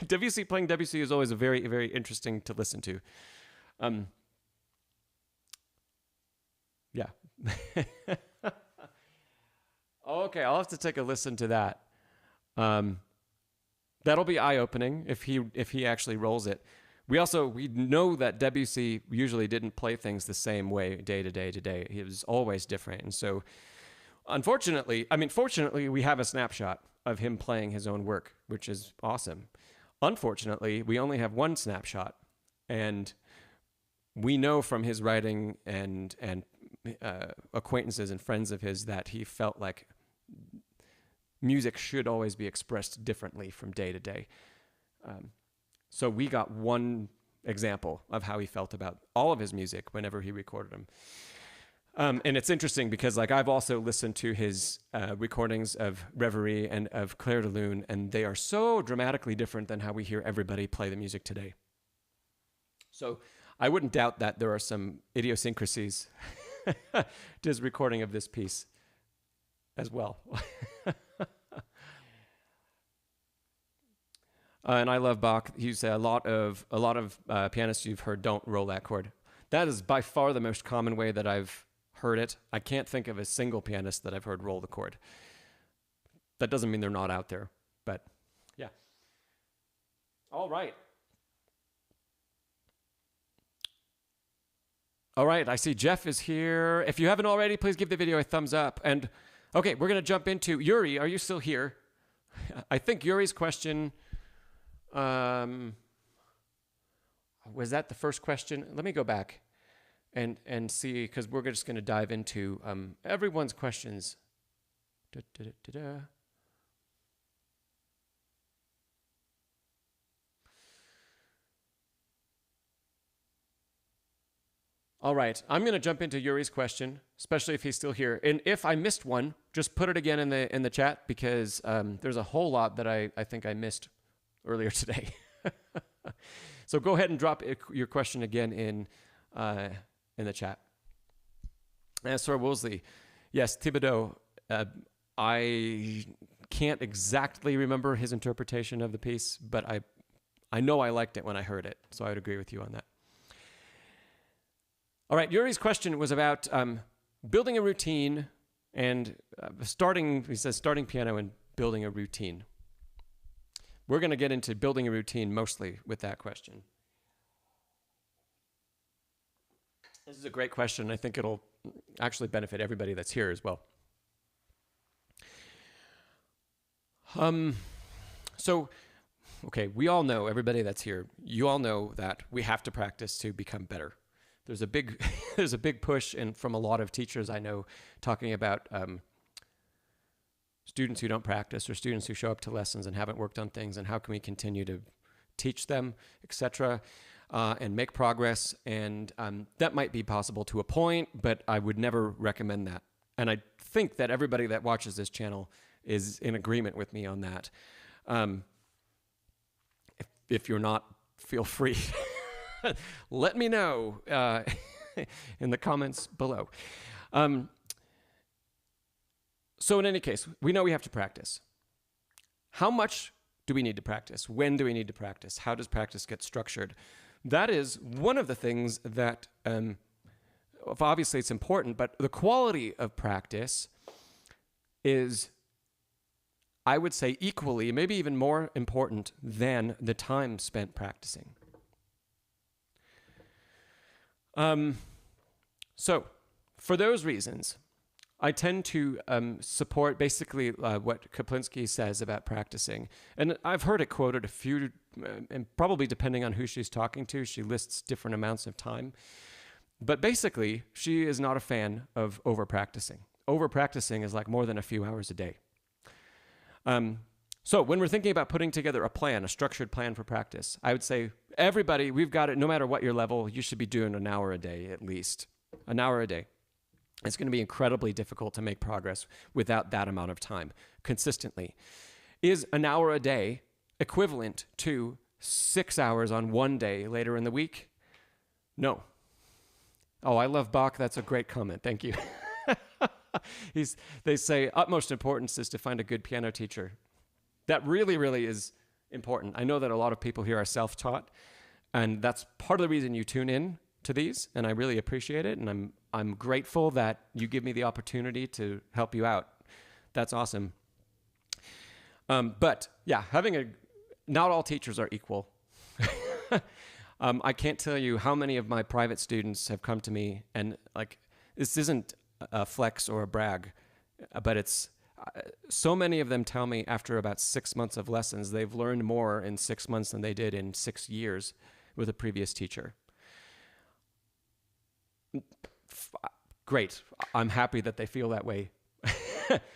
Debussy playing Debussy is always a very, very interesting to listen to. Yeah. Okay, I'll have to take a listen to that. That'll be eye-opening if he actually rolls it. We know that Debussy usually didn't play things the same way day to day to day. He was always different. And so fortunately, we have a snapshot of him playing his own work, which is awesome. Unfortunately, we only have one snapshot, and we know from his writing and acquaintances and friends of his that he felt like music should always be expressed differently from day to day. So we got one example of how he felt about all of his music whenever he recorded them. And it's interesting because I've also listened to his recordings of Reverie and of Clair de Lune, and they are so dramatically different than how we hear everybody play the music today. So I wouldn't doubt that there are some idiosyncrasies to his recording of this piece as well. And I love Bach. You say a lot of pianists you've heard don't roll that chord. That is by far the most common way that I've heard it. I can't think of a single pianist that I've heard roll the chord. That doesn't mean they're not out there, but yeah. All right. All right, I see Jeff is here. If you haven't already, please give the video a thumbs up. And okay, we're going to jump into Yuri. Are you still here? I think Yuri's question, was that the first question? Let me go back and see, because we're just going to dive into everyone's questions. All right, I'm going to jump into Yuri's question, especially if he's still here. And if I missed one, just put it again in the chat, because there's a whole lot that I think I missed earlier today. So go ahead and drop your question again in the chat. As for Woolsey, yes, Thibodeau, I can't exactly remember his interpretation of the piece, but I know I liked it when I heard it, so I would agree with you on that. All right, Yuri's question was about building a routine and he says starting piano and building a routine. We're going to get into building a routine mostly with that question. This is a great question. I think it'll actually benefit everybody that's here as well. So okay, we all know, everybody that's here, you all know that we have to practice to become better. There's a big, there's a big push from a lot of teachers I know talking about students who don't practice or students who show up to lessons and haven't worked on things, and how can we continue to teach them, etc., and make progress. And that might be possible to a point, but I would never recommend that. And I think that everybody that watches this channel is in agreement with me on that. If you're not, feel free. Let me know in the comments below. So in any case, we know we have to practice. How much do we need to practice? When do we need to practice? How does practice get structured? That is one of the things that, obviously it's important, but the quality of practice is, I would say, equally, maybe even more important than the time spent practicing. So for those reasons, I tend to support basically what Kaplinski says about practicing. And I've heard it quoted a few, and probably depending on who she's talking to, she lists different amounts of time. But basically, she is not a fan of over-practicing. Over-practicing is like more than a few hours a day. So when we're thinking about putting together a plan, a structured plan for practice, I would say, everybody, we've got it, no matter what your level, you should be doing an hour a day at least. An hour a day. It's going to be incredibly difficult to make progress without that amount of time consistently. Is an hour a day equivalent to 6 hours on one day later in the week? No. Oh, I love Bach. That's a great comment. Thank you. They say utmost importance is to find a good piano teacher. That really, really is important. I know that a lot of people here are self-taught, and that's part of the reason you tune in to these, and I really appreciate it, and I'm grateful that you give me the opportunity to help you out. That's awesome. But yeah, not all teachers are equal. I can't tell you how many of my private students have come to me, and like, this isn't a flex or a brag, but it's so many of them tell me after about 6 months of lessons, they've learned more in 6 months than they did in 6 years with a previous teacher. Great. I'm happy that they feel that way.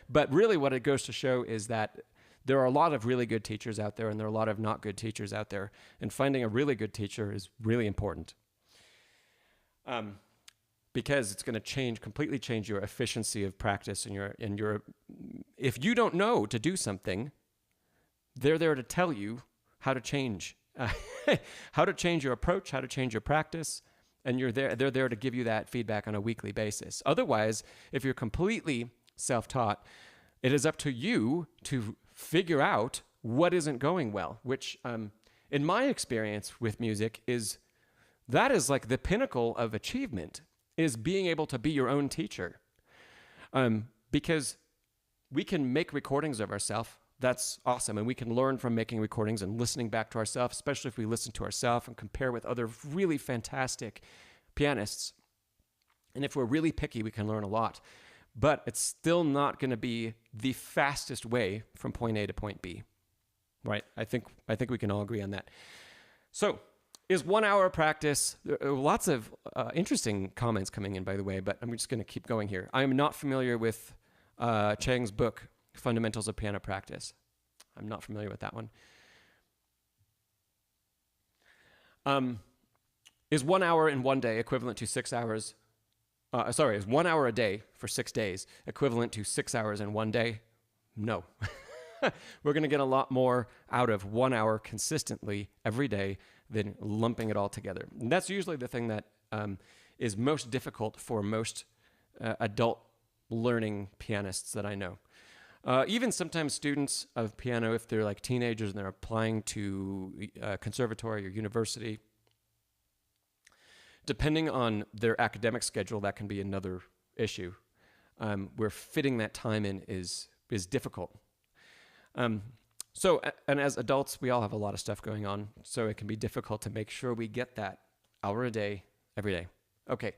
But really what it goes to show is that there are a lot of really good teachers out there, and there are a lot of not good teachers out there. And finding a really good teacher is really important. Because it's going to completely change your efficiency of practice, and if you don't know to do something, they're there to tell you how to change, how to change your approach, how to change your practice, and they're there to give you that feedback on a weekly basis. Otherwise, if you're completely self-taught, it is up to you to figure out what isn't going well, which, in my experience with music, that is like the pinnacle of achievement, is being able to be your own teacher. Because we can make recordings of ourselves. That's awesome. And we can learn from making recordings and listening back to ourselves, especially if we listen to ourselves and compare with other really fantastic pianists. And if we're really picky, we can learn a lot. But it's still not going to be the fastest way from point A to point B. Right? I think we can all agree on that. So, is 1 hour of practice? There are lots of interesting comments coming in, by the way, but I'm just going to keep going here. I am not familiar with Chang's book, Fundamentals of Piano Practice. I'm not familiar with that one. Is 1 hour in one day equivalent to 6 hours? Is 1 hour a day for 6 days equivalent to 6 hours in one day? No. We're going to get a lot more out of 1 hour consistently every day than lumping it all together. And that's usually the thing that is most difficult for most adult learning pianists that I know. Even sometimes students of piano, if they're like teenagers and they're applying to conservatory or university, depending on their academic schedule, that can be another issue, where fitting that time in is difficult. So, and as adults, we all have a lot of stuff going on, so it can be difficult to make sure we get that hour a day, every day. Okay,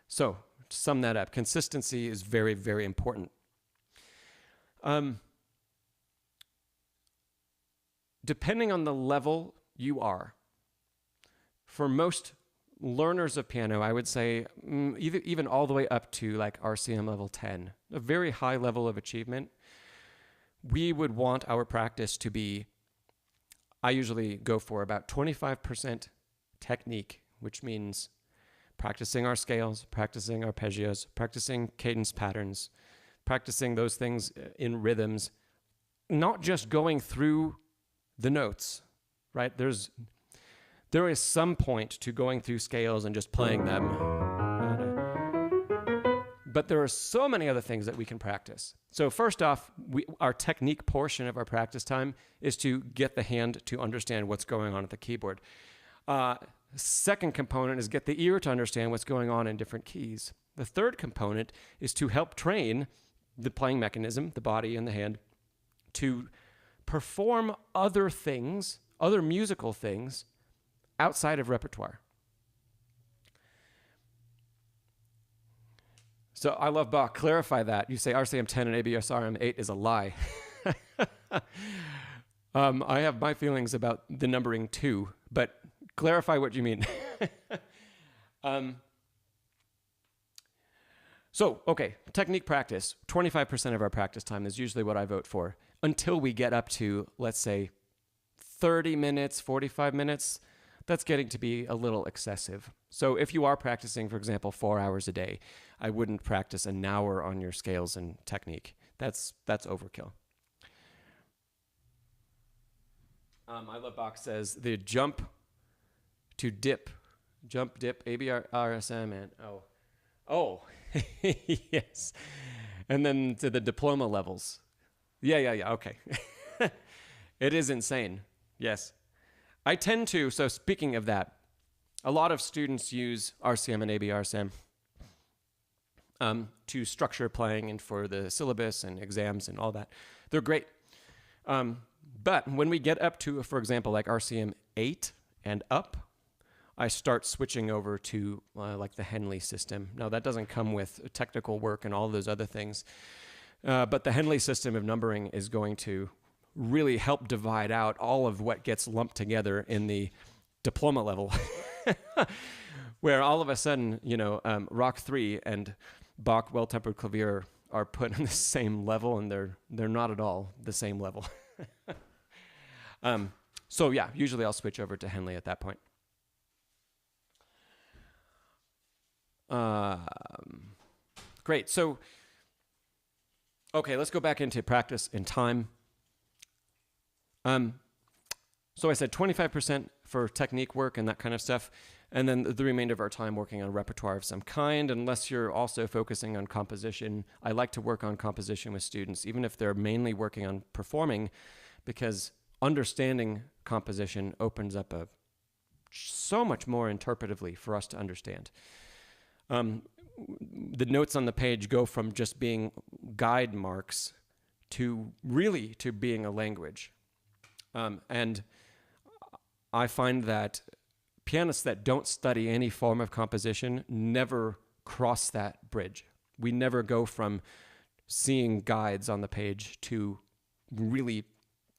so to sum that up, consistency is very, very important. depending on the level you are, for most learners of piano, I would say even all the way up to like RCM level 10, a very high level of achievement, we would want our practice to be, I usually go for about 25% technique, which means practicing our scales, practicing arpeggios, practicing cadence patterns, practicing those things in rhythms, not just going through the notes, right? There is some point to going through scales and just playing them. But there are so many other things that we can practice. So first off, our technique portion of our practice time is to get the hand to understand what's going on at the keyboard. Second component is get the ear to understand what's going on in different keys. The third component is to help train the playing mechanism, the body and the hand, to perform other things, other musical things, outside of repertoire. So I love Bach. Clarify that. You say RCM 10 and ABSRM 8 is a lie. I have my feelings about the numbering 2, but clarify what you mean. Okay, technique practice. 25% of our practice time is usually what I vote for until we get up to, let's say, 30 minutes, 45 minutes. That's getting to be a little excessive. So if you are practicing, for example, 4 hours a day, I wouldn't practice an hour on your scales and technique. That's overkill. I love Bach says the jump, dip, ABR, RSM, and oh, yes. And then to the diploma levels. Yeah, okay. It is insane, yes. I tend to, so speaking of that, a lot of students use RCM and ABRSM to structure playing and for the syllabus and exams and all that. They're great. But when we get up to, for example, like RCM 8 and up, I start switching over to like the Henley system. Now, that doesn't come with technical work and all those other things. But the Henley system of numbering is going to really help divide out all of what gets lumped together in the diploma level, where all of a sudden, Rock 3 and Bach Well-Tempered Clavier are put on the same level, and they're not at all the same level. So yeah, usually I'll switch over to Henley at that point. Great. So, okay, let's go back into practice and time. So I said 25% for technique work and that kind of stuff, and then the remainder of our time working on repertoire of some kind, unless you're also focusing on composition. I like to work on composition with students, even if they're mainly working on performing, because understanding composition opens up so much more interpretively for us to understand. The notes on the page go from just being guide marks to being a language. And I find that pianists that don't study any form of composition never cross that bridge. We never go from seeing guides on the page to really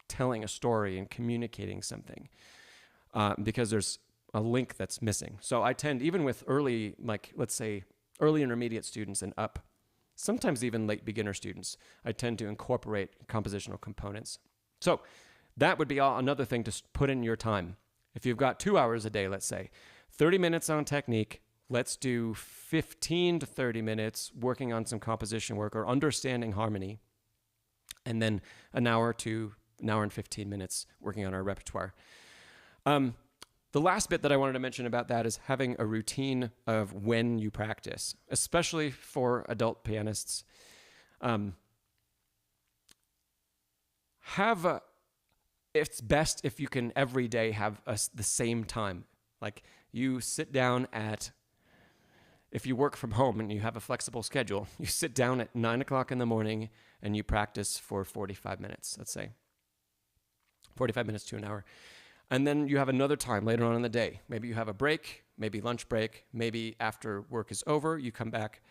telling a story and communicating something, because there's a link that's missing. So I tend, even with early, like let's say early intermediate students and up, sometimes even late beginner students, I tend to incorporate compositional components. So that would be another thing to put in your time. If you've got 2 hours a day, let's say, 30 minutes on technique, let's do 15 to 30 minutes working on some composition work or understanding harmony, and then an hour and 15 minutes working on our repertoire. The last bit that I wanted to mention about that is having a routine of when you practice, especially for adult pianists. It's best if you can every day have the same time. Like you sit down if you work from home and you have a flexible schedule, you sit down at 9 o'clock in the morning and you practice for 45 minutes, let's say. 45 minutes to an hour. And then you have another time later on in the day. Maybe you have a break, maybe lunch break, maybe after work is over, you come back.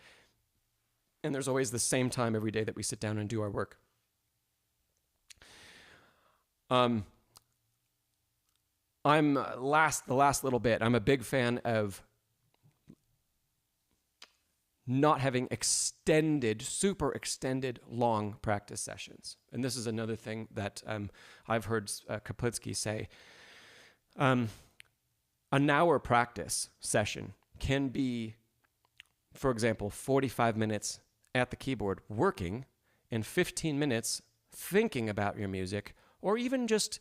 And there's always the same time every day that we sit down and do our work. the last little bit, I'm a big fan of not having super extended long practice sessions. And this is another thing that I've heard Kaplinsky say. An hour practice session can be, for example, 45 minutes at the keyboard working and 15 minutes thinking about your music, or even just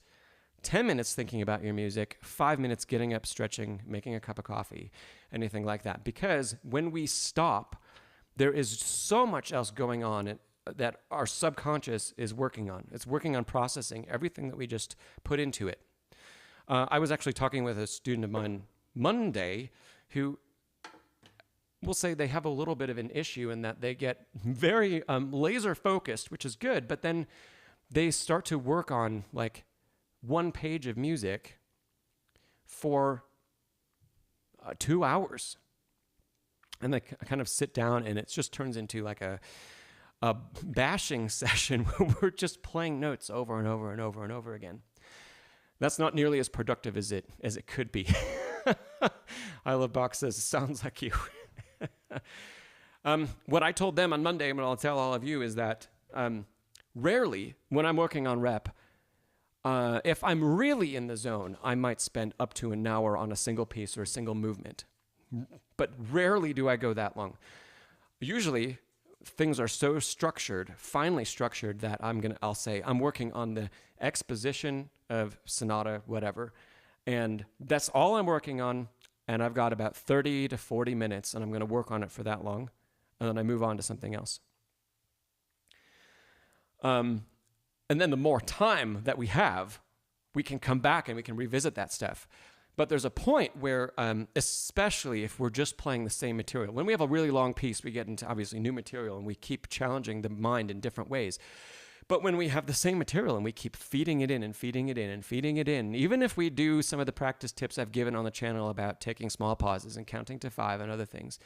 10 minutes thinking about your music, 5 minutes getting up, stretching, making a cup of coffee, anything like that. Because when we stop, there is so much else going on that our subconscious is working on. It's working on processing everything that we just put into it. I was actually talking with a student of mine Monday who will say they have a little bit of an issue in that they get very laser focused, which is good, but then they start to work on like one page of music for 2 hours. And they kind of sit down and it just turns into like a bashing session where we're just playing notes over and over and over and over again. That's not nearly as productive as it could be. I Love Bach says, sounds like you. What I told them on Monday, and what I'll tell all of you, is that rarely when I'm working on rep, if I'm really in the zone, I might spend up to an hour on a single piece or a single movement. But rarely do I go that long. Usually, things are so structured, finely structured, that I'll say I'm working on the exposition of sonata, whatever, and that's all I'm working on. And I've got about 30 to 40 minutes, and I'm going to work on it for that long, and then I move on to something else. And then the more time that we have, we can come back and we can revisit that stuff. But there's a point where, especially if we're just playing the same material, when we have a really long piece, we get into obviously new material and we keep challenging the mind in different ways. But when we have the same material and we keep feeding it in and feeding it in and feeding it in, even if we do some of the practice tips I've given on the channel about taking small pauses and counting to 5 and other things,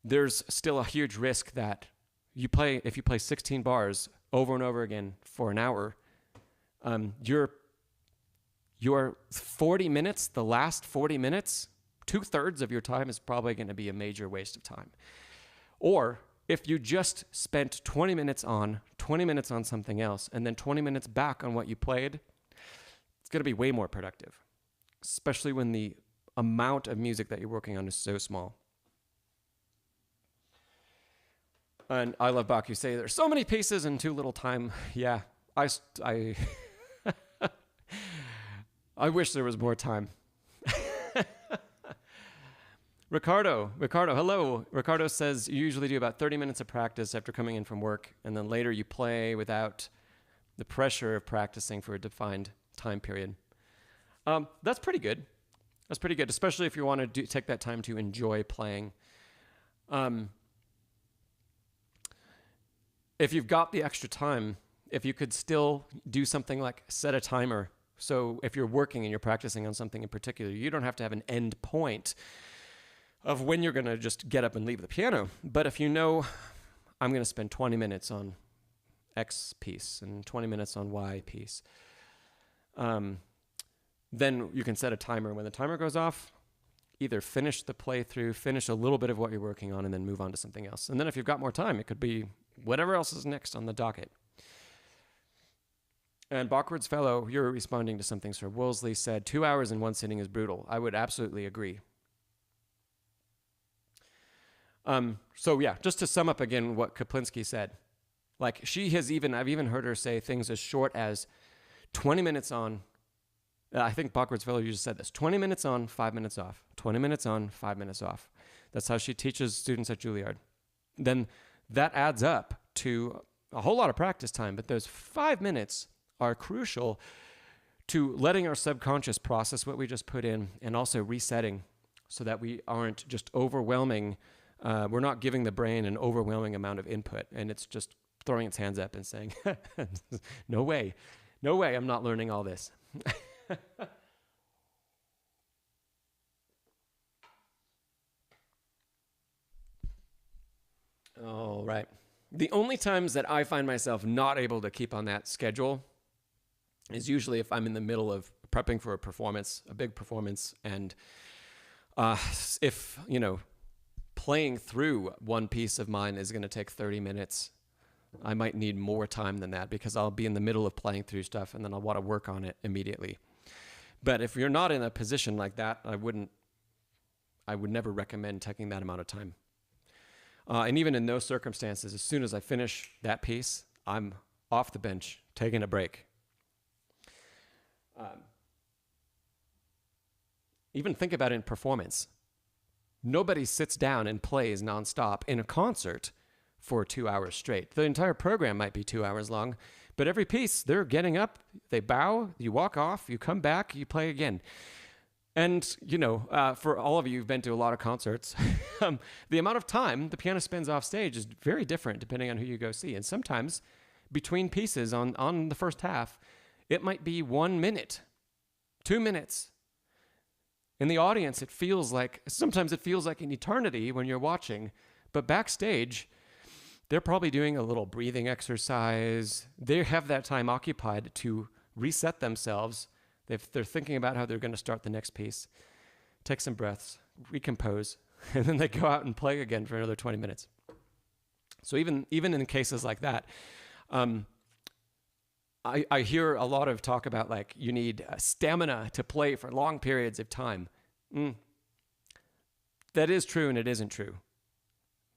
there's still a huge risk that if you play 16 bars over and over again for an hour, your 40 minutes, the last 40 minutes, 2/3 of your time is probably going to be a major waste of time. Or if you just spent 20 minutes on something else and then 20 minutes back on what you played, it's going to be way more productive, especially when the amount of music that you're working on is so small. And I Love Bach, you say there's so many pieces and too little time. Yeah, I wish there was more time. Ricardo, hello. Ricardo says you usually do about 30 minutes of practice after coming in from work, and then later you play without the pressure of practicing for a defined time period. That's pretty good. That's pretty good, especially if you want to take that time to enjoy playing. If you've got the extra time, if you could still do something like set a timer. So if you're working and you're practicing on something in particular, you don't have to have an end point of when you're going to just get up and leave the piano. But if you know, I'm going to spend 20 minutes on X piece and 20 minutes on Y piece, then you can set a timer. When the timer goes off, either finish the playthrough, finish a little bit of what you're working on, and then move on to something else. And then if you've got more time, it could be whatever else is next on the docket. And Bachward's fellow, you're responding to something SerWoolsley said, 2 hours in one sitting is brutal. I would absolutely agree. So yeah, just to sum up again what Kaplinsky said, like I've even heard her say things as short as 20 minutes on, I think Bachward's fellow, you just said this, 20 minutes on, 5 minutes off, 20 minutes on, 5 minutes off. That's how she teaches students at Juilliard. Then that adds up to a whole lot of practice time, but those 5 minutes are crucial to letting our subconscious process what we just put in and also resetting so that we aren't just overwhelming. We're not giving the brain an overwhelming amount of input and it's just throwing its hands up and saying, no way, I'm not learning all this. All right. The only times that I find myself not able to keep on that schedule is usually if I'm in the middle of prepping for a performance, a big performance, and if, playing through one piece of mine is going to take 30 minutes, I might need more time than that because I'll be in the middle of playing through stuff and then I'll want to work on it immediately. But if you're not in a position like that, I would never recommend taking that amount of time. And even in those circumstances, as soon as I finish that piece, I'm off the bench, taking a break. Even think about it in performance. Nobody sits down and plays nonstop in a concert for 2 hours straight. The entire program might be 2 hours long, but every piece, they're getting up, they bow, you walk off, you come back, you play again. And, for all of you who've been to a lot of concerts, the amount of time the pianist spends off stage is very different depending on who you go see. And sometimes between pieces on the first half, it might be 1 minute, 2 minutes. In the audience, sometimes it feels like an eternity when you're watching, but backstage, they're probably doing a little breathing exercise. They have that time occupied to reset themselves. They're thinking about how they're going to start the next piece, take some breaths, recompose, and then they go out and play again for another 20 minutes. So even in cases like that, I hear a lot of talk about you need stamina to play for long periods of time. That is true and it isn't true.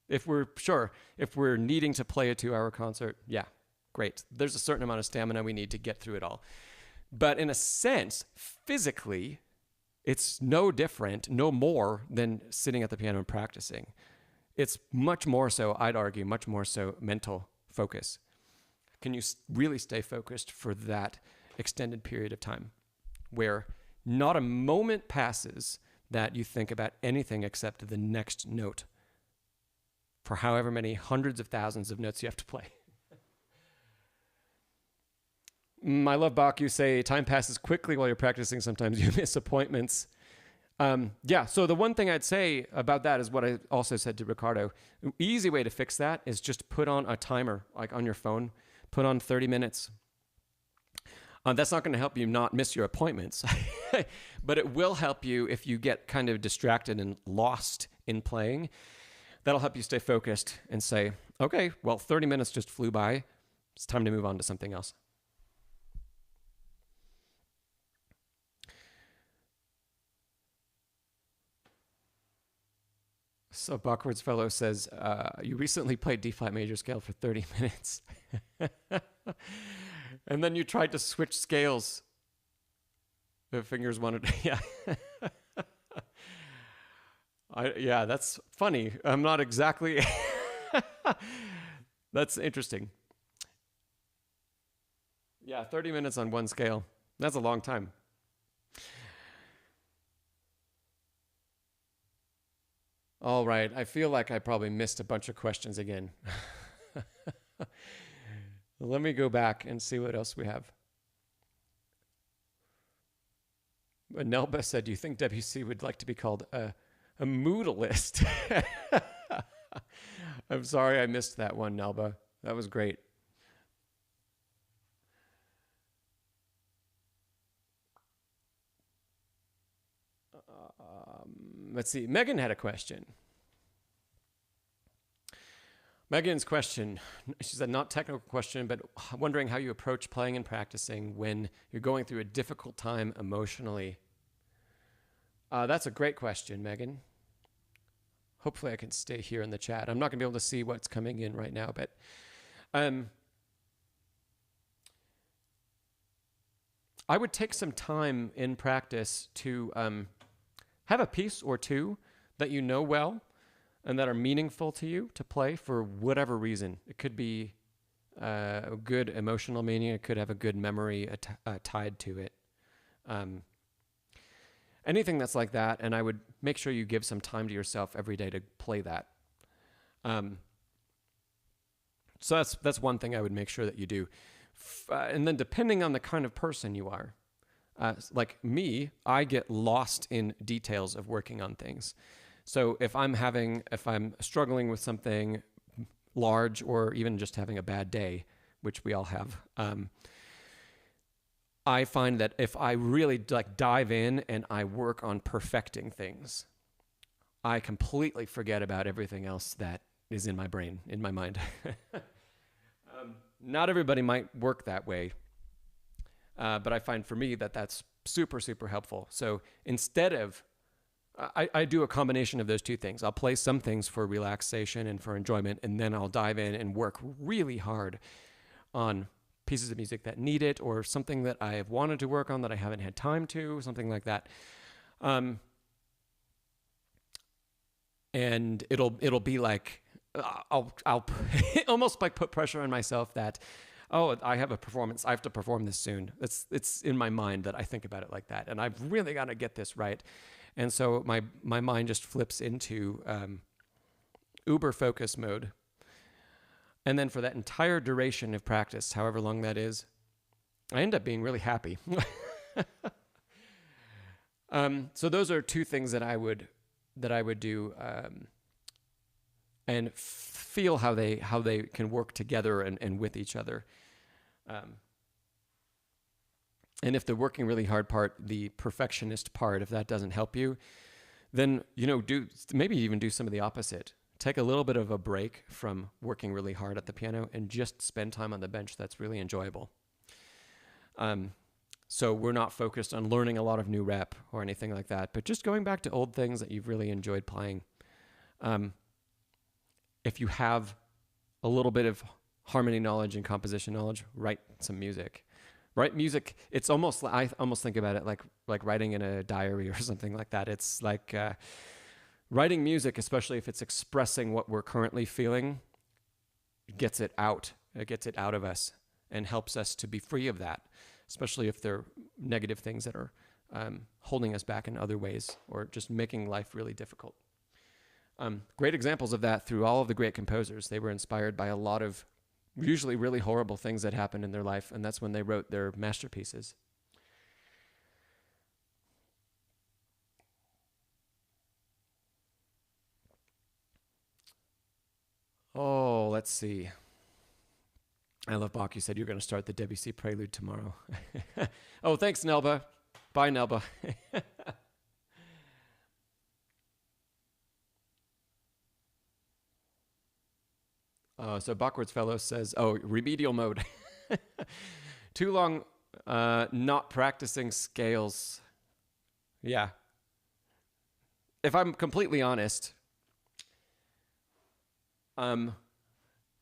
If we're needing to play a 2-hour concert, yeah, great. There's a certain amount of stamina we need to get through it all. But in a sense, physically, it's no different, no more than sitting at the piano and practicing. It's much more so, I'd argue, much more so mental focus. Can you really stay focused for that extended period of time where not a moment passes that you think about anything except the next note for however many hundreds of thousands of notes you have to play? I love Bach. You say time passes quickly while you're practicing. Sometimes you miss appointments. So the one thing I'd say about that is what I also said to Ricardo. An easy way to fix that is just put on a timer, like on your phone. Put on 30 minutes. That's not going to help you not miss your appointments, but it will help you if you get kind of distracted and lost in playing. That'll help you stay focused and say, okay, well, 30 minutes just flew by. It's time to move on to something else. So Backwards Fellow says, you recently played D-flat major scale for 30 minutes. And then you tried to switch scales. The fingers wanted to, yeah. That's funny. I'm not exactly, that's interesting. Yeah, 30 minutes on one scale. That's a long time. All right, I feel like I probably missed a bunch of questions again. Let me go back and see what else we have. Nelba said, do you think Debussy would like to be called a moodalist? I'm sorry I missed that one, Nelba. That was great. Let's see. Megan had a question. Megan's question, she said, not technical question, but wondering how you approach playing and practicing when you're going through a difficult time emotionally. That's a great question, Megan. Hopefully I can stay here in the chat. I'm not going to be able to see what's coming in right now, but I would take some time in practice to have a piece or two that you know well and that are meaningful to you to play for whatever reason. It could be a good emotional meaning. It could have a good memory tied to it. Anything that's like that, and I would make sure you give some time to yourself every day to play that. So that's one thing I would make sure that you do. And then depending on the kind of person you are, like me, I get lost in details of working on things. So if I'm struggling with something large or even just having a bad day, which we all have, I find that if I really like dive in and I work on perfecting things, I completely forget about everything else that is in my brain, in my mind. Not everybody might work that way, but I find for me that that's super, super helpful. So instead of, I do a combination of those two things. I'll play some things for relaxation and for enjoyment, and then I'll dive in and work really hard on pieces of music that need it, or something that I have wanted to work on that I haven't had time to, something like that. And it'll be like, I'll almost like put pressure on myself that, oh, I have a performance, I have to perform this soon. It's in my mind that I think about it like that, and I've really got to get this right. And so my mind just flips into uber focus mode. And then for that entire duration of practice, however long that is, I end up being really happy. So those are two things that I would do, and feel how they can work together and with each other. And if the working really hard part, the perfectionist part, if that doesn't help you, then maybe even do some of the opposite. Take a little bit of a break from working really hard at the piano and just spend time on the bench that's really enjoyable. So we're not focused on learning a lot of new rep or anything like that, but just going back to old things that you've really enjoyed playing. If you have a little bit of harmony knowledge and composition knowledge, write some music. Write music. It's almost, I almost think about it like writing in a diary or something like that. It's like writing music, especially if it's expressing what we're currently feeling, gets it out. It gets it out of us and helps us to be free of that, especially if they're negative things that are holding us back in other ways or just making life really difficult. Great examples of that through all of the great composers. They were inspired by a lot of usually really horrible things that happened in their life, and that's when they wrote their masterpieces. Oh, let's see. I love Bach. You said you're going to start the Debussy Prelude tomorrow. Oh, thanks, Nelba. Bye, Nelba. So Bachwards Fellow says, oh, remedial mode. Too long not practicing scales. Yeah. If I'm completely honest, I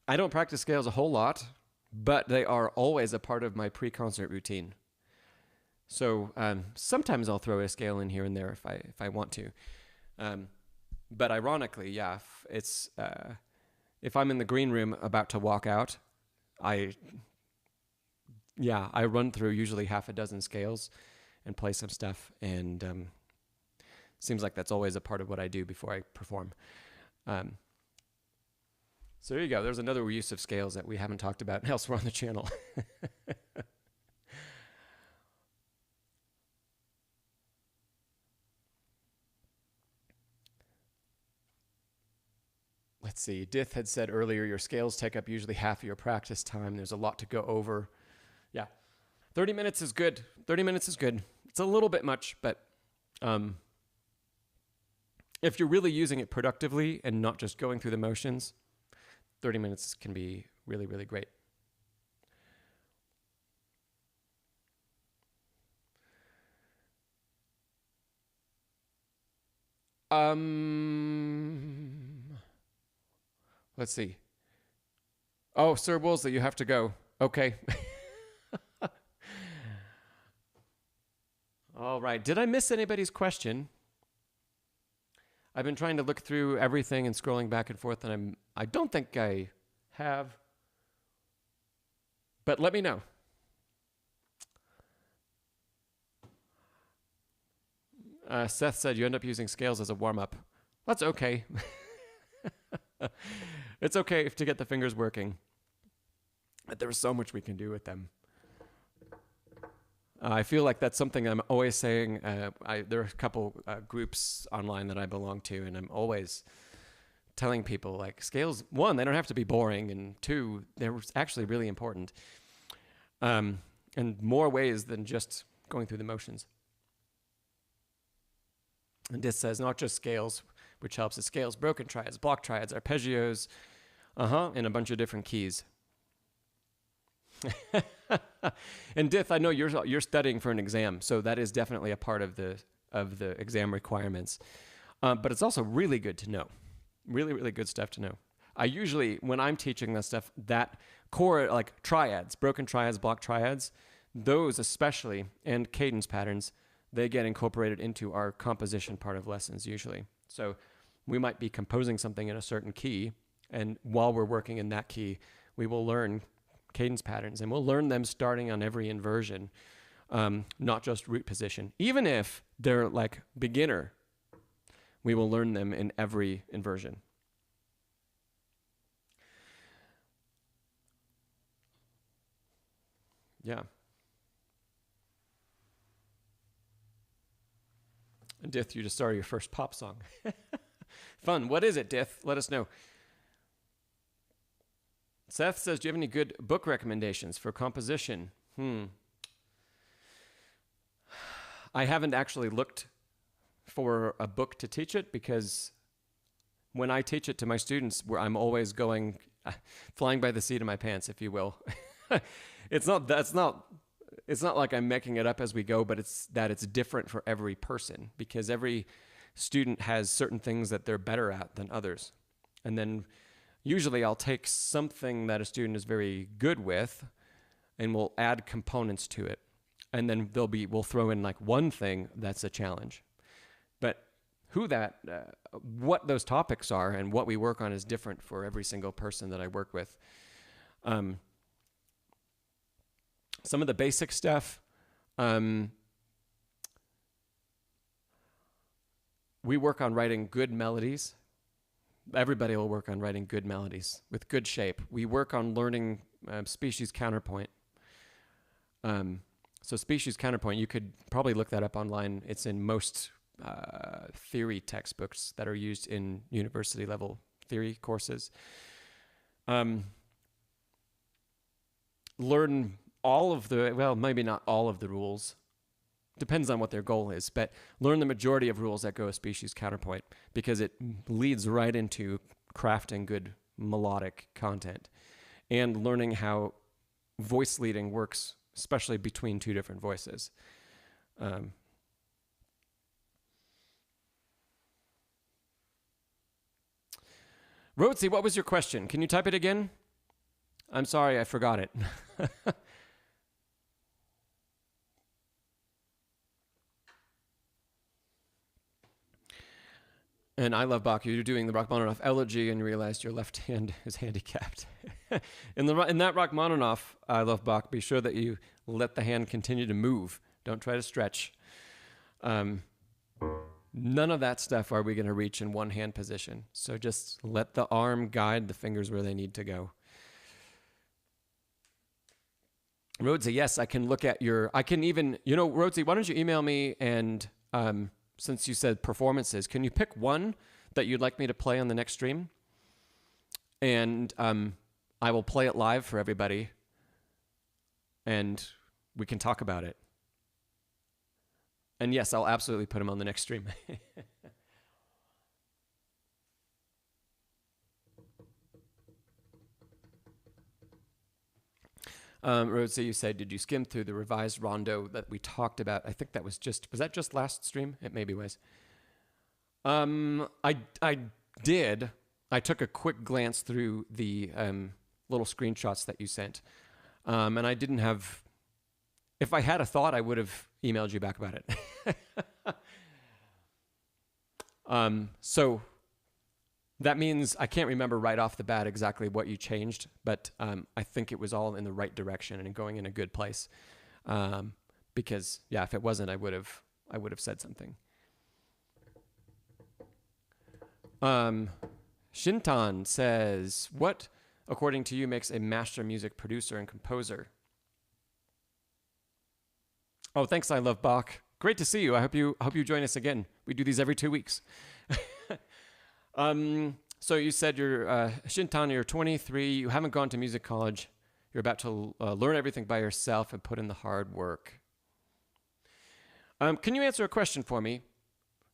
don't practice scales a whole lot, but they are always a part of my pre-concert routine. So sometimes I'll throw a scale in here and there if I want to. But ironically, yeah, it's if I'm in the green room about to walk out, I run through usually half a dozen scales and play some stuff, and seems like that's always a part of what I do before I perform. So there you go. There's another use of scales that we haven't talked about elsewhere on the channel. Let's see. Dith had said earlier, your scales take up usually half of your practice time. There's a lot to go over. Yeah. 30 minutes is good. 30 minutes is good. It's a little bit much, but if you're really using it productively and not just going through the motions, 30 minutes can be really, really great. Let's see. Oh, SerWoolsley, you have to go. Okay. All right. Did I miss anybody's question? I've been trying to look through everything and scrolling back and forth, and I don't think I have. But let me know. Seth said you end up using scales as a warm-up. That's okay. It's okay to get the fingers working. But there's so much we can do with them. I feel like that's something I'm always saying. There are a couple groups online that I belong to, and I'm always telling people, like, scales, one, they don't have to be boring, and two, they're actually really important. and more ways than just going through the motions. And Dith says not just scales, which helps. It's scales, broken triads, block triads, arpeggios, in a bunch of different keys. And Dith, I know you're studying for an exam, so that is definitely a part of the exam requirements. But it's also really good to know. Really, really good stuff to know. I usually, when I'm teaching that stuff, that core, like triads, broken triads, block triads, those especially, and cadence patterns, they get incorporated into our composition part of lessons usually. So we might be composing something in a certain key, and while we're working in that key, we will learn cadence patterns, and we'll learn them starting on every inversion, not just root position. Even if they're like beginner, we will learn them in every inversion. Yeah. And Dith, you just started your first pop song. Fun. What is it, Dith? Let us know. Seth says, do you have any good book recommendations for composition? I haven't actually looked for a book to teach it, because when I teach it to my students, I'm always going, flying by the seat of my pants, if you will. It's not like I'm making it up as we go, but it's different for every person, because every student has certain things that they're better at than others. And then usually I'll take something that a student is very good with and we'll add components to it. And then we'll throw in like one thing that's a challenge. But what those topics are and what we work on is different for every single person that I work with. Some of the basic stuff, we work on writing good melodies. Everybody will work on writing good melodies with good shape. We work on learning species counterpoint. So species counterpoint, you could probably look that up online. It's in most theory textbooks that are used in university level theory courses. Learn all of maybe not all of the rules. Depends on what their goal is, but learn the majority of rules that go with species counterpoint, because it leads right into crafting good melodic content and learning how voice leading works, especially between two different voices. Rotzi, what was your question? Can you type it again? I'm sorry, I forgot it. And I love Bach. You're doing the Rachmaninoff elegy and you realized your left hand is handicapped. in that Rachmaninoff, I love Bach, be sure that you let the hand continue to move. Don't try to stretch. None of that stuff are we going to reach in one hand position. So just let the arm guide the fingers where they need to go. Rhodesy, yes, I can look at Rhodesy, why don't you email me and, since you said performances, can you pick one that you'd like me to play on the next stream? And I will play it live for everybody, and we can talk about it. And yes, I'll absolutely put them on the next stream. Rhodes, you said, did you skim through the revised rondo that we talked about? I think that was that just last stream? It maybe was. I did. I took a quick glance through the little screenshots that you sent. And I didn't have, if I had a thought, I would have emailed you back about it. So that means I can't remember right off the bat exactly what you changed, but I think it was all in the right direction and going in a good place. Because if it wasn't, I would have said something. Shintan says, what, according to you, makes a master music producer and composer? Oh, thanks. I love Bach. Great to see you. I hope you join us again. We do these every 2 weeks. So you said you're Shintan, you're 23, you haven't gone to music college, You're about to learn everything by yourself and put in the hard work. Can you answer a question for me?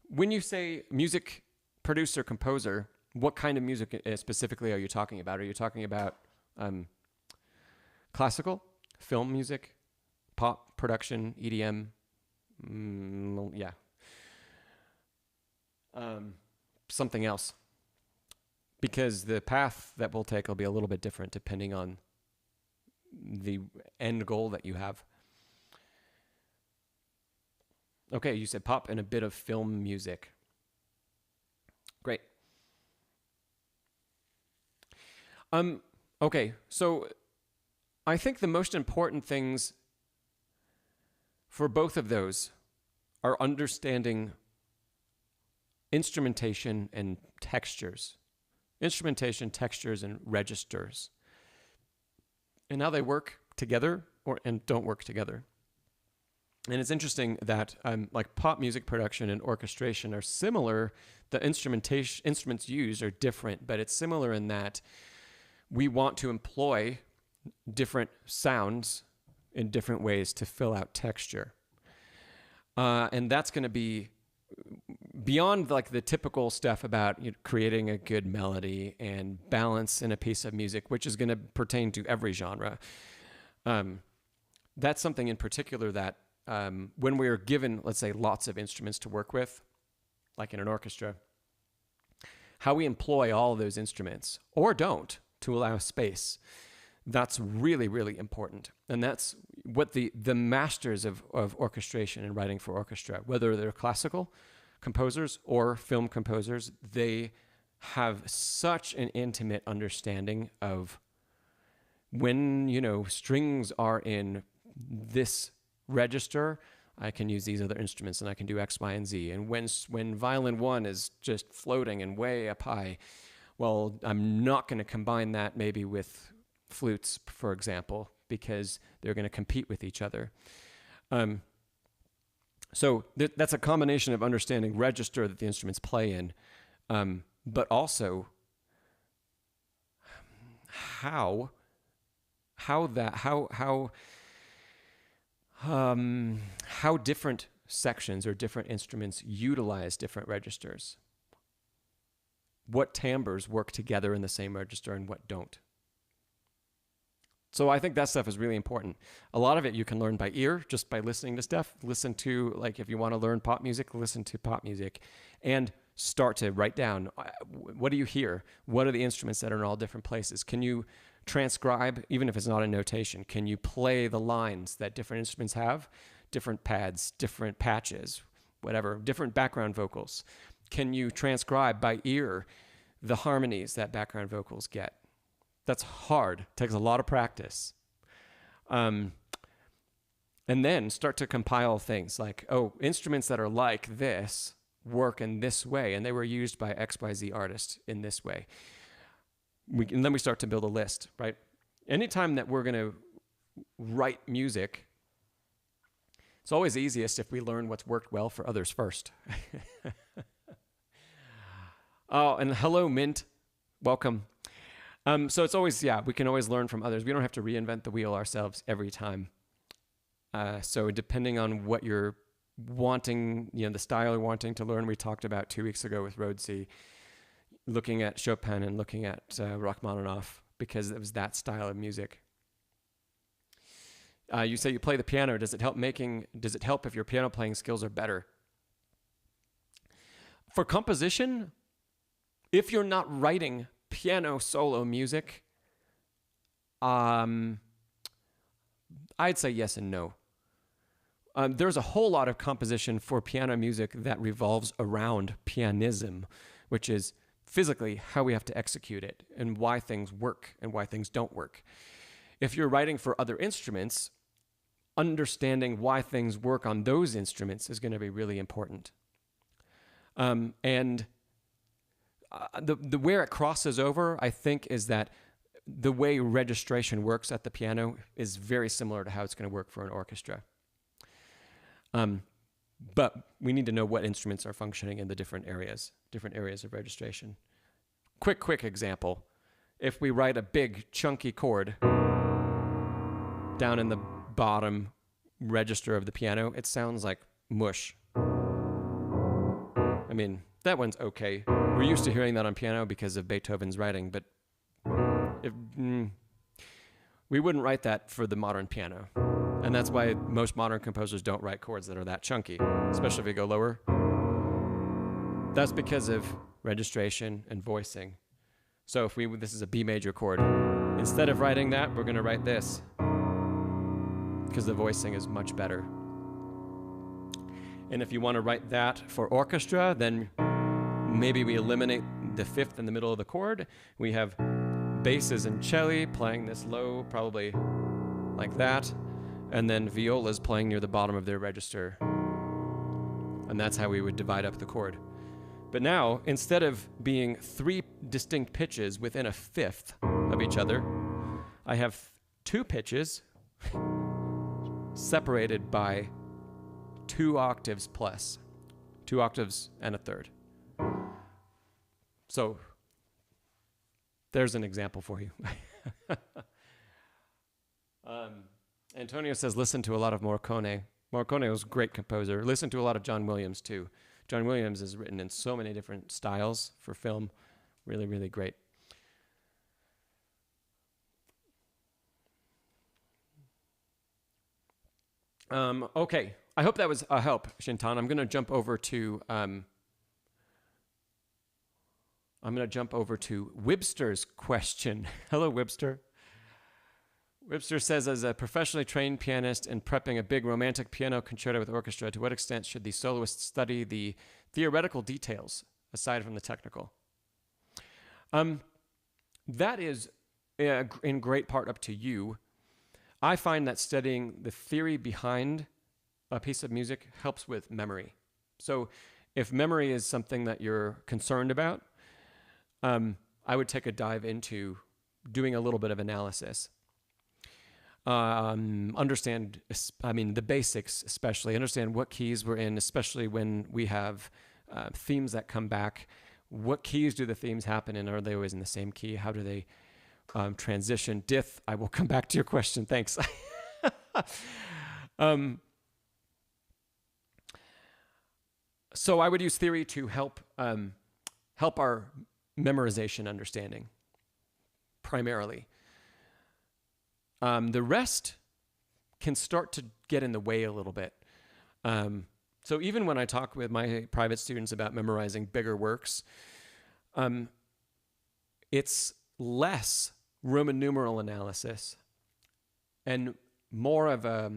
When you say music producer, composer, what kind of music specifically are you talking about? Are you talking about classical, film music, pop production, EDM? Yeah. Something else. Because the path that we'll take will be a little bit different depending on the end goal that you have. Okay, you said pop and a bit of film music. Great. Okay, so I think the most important things for both of those are understanding instrumentation and textures. Instrumentation, textures, and registers. And how they work together and don't work together. And it's interesting that like pop music production and orchestration are similar. The instruments used are different, but it's similar in that we want to employ different sounds in different ways to fill out texture. And that's going to be beyond like the typical stuff about creating a good melody and balance in a piece of music, which is going to pertain to every genre. That's something in particular that when we are given, let's say, lots of instruments to work with, like in an orchestra, how we employ all of those instruments, or don't, to allow space, that's really, really important. And that's what the masters of orchestration and writing for orchestra, whether they're classical composers or film composers, they have such an intimate understanding of when, strings are in this register, I can use these other instruments and I can do X, Y, and Z. And when violin 1 is just floating and way up high, well, I'm not going to combine that maybe with flutes, for example, because they're going to compete with each other. So that's a combination of understanding register that the instruments play in, but also how different sections or different instruments utilize different registers. What timbres work together in the same register and what don't. So I think that stuff is really important. A lot of it you can learn by ear, just by listening to stuff. Listen to, like, if you want to learn pop music, listen to pop music and start to write down, what do you hear? What are the instruments that are in all different places? Can you transcribe, even if it's not a notation? Can you play the lines that different instruments have? Different pads, different patches, whatever, different background vocals. Can you transcribe by ear the harmonies that background vocals get? That's hard. It takes a lot of practice. And then start to compile things like, instruments that are like this work in this way, and they were used by XYZ artists in this way. And then we start to build a list, right? Anytime that we're going to write music, it's always easiest if we learn what's worked well for others first. Oh, and hello, Mint. Welcome. So it's always, we can always learn from others. We don't have to reinvent the wheel ourselves every time. So depending on what you're wanting, the style you're wanting to learn, we talked about 2 weeks ago with Rhodesy, looking at Chopin and looking at Rachmaninoff, because it was that style of music. You say you play the piano. Does it help if your piano playing skills are better? For composition, if you're not writing piano solo music, I'd say yes and no. There's a whole lot of composition for piano music that revolves around pianism, which is physically how we have to execute it and why things work and why things don't work. If you're writing for other instruments, understanding why things work on those instruments is going to be really important. And the where it crosses over, I think, is that the way registration works at the piano is very similar to how it's going to work for an orchestra. But we need to know what instruments are functioning in the different areas of registration. Quick example. If we write a big, chunky chord, down in the bottom register of the piano, it sounds like mush. I mean, that one's okay. We're used to hearing that on piano because of Beethoven's writing, but we wouldn't write that for the modern piano. And that's why most modern composers don't write chords that are that chunky, especially if you go lower. That's because of registration and voicing. So if this is a B major chord, instead of writing that, we're going to write this because the voicing is much better. And if you want to write that for orchestra, then maybe we eliminate the fifth in the middle of the chord. We have basses and celli playing this low, probably like that, and then violas playing near the bottom of their register. And that's how we would divide up the chord. But now, instead of being 3 distinct pitches within a fifth of each other, I have 2 pitches separated by 2 octaves plus. 2 octaves and a third. So, there's an example for you. Antonio says, listen to a lot of Morricone. Morricone was a great composer. Listen to a lot of John Williams, too. John Williams is written in so many different styles for film. Really, really great. Okay, I hope that was a help, Shintan. I'm going to jump over to Webster's question. Hello, Webster. Webster says, as a professionally trained pianist and prepping a big romantic piano concerto with orchestra, to what extent should the soloist study the theoretical details aside from the technical? That is in great part up to you. I find that studying the theory behind a piece of music helps with memory. So if memory is something that you're concerned about, I would take a dive into doing a little bit of analysis. Understand, the basics especially. Understand what keys we're in, especially when we have themes that come back. What keys do the themes happen in? Are they always in the same key? How do they transition? Dith, I will come back to your question. Thanks. So I would use theory to help our memorization understanding, primarily. The rest can start to get in the way a little bit. So even when I talk with my private students about memorizing bigger works, it's less Roman numeral analysis and more of a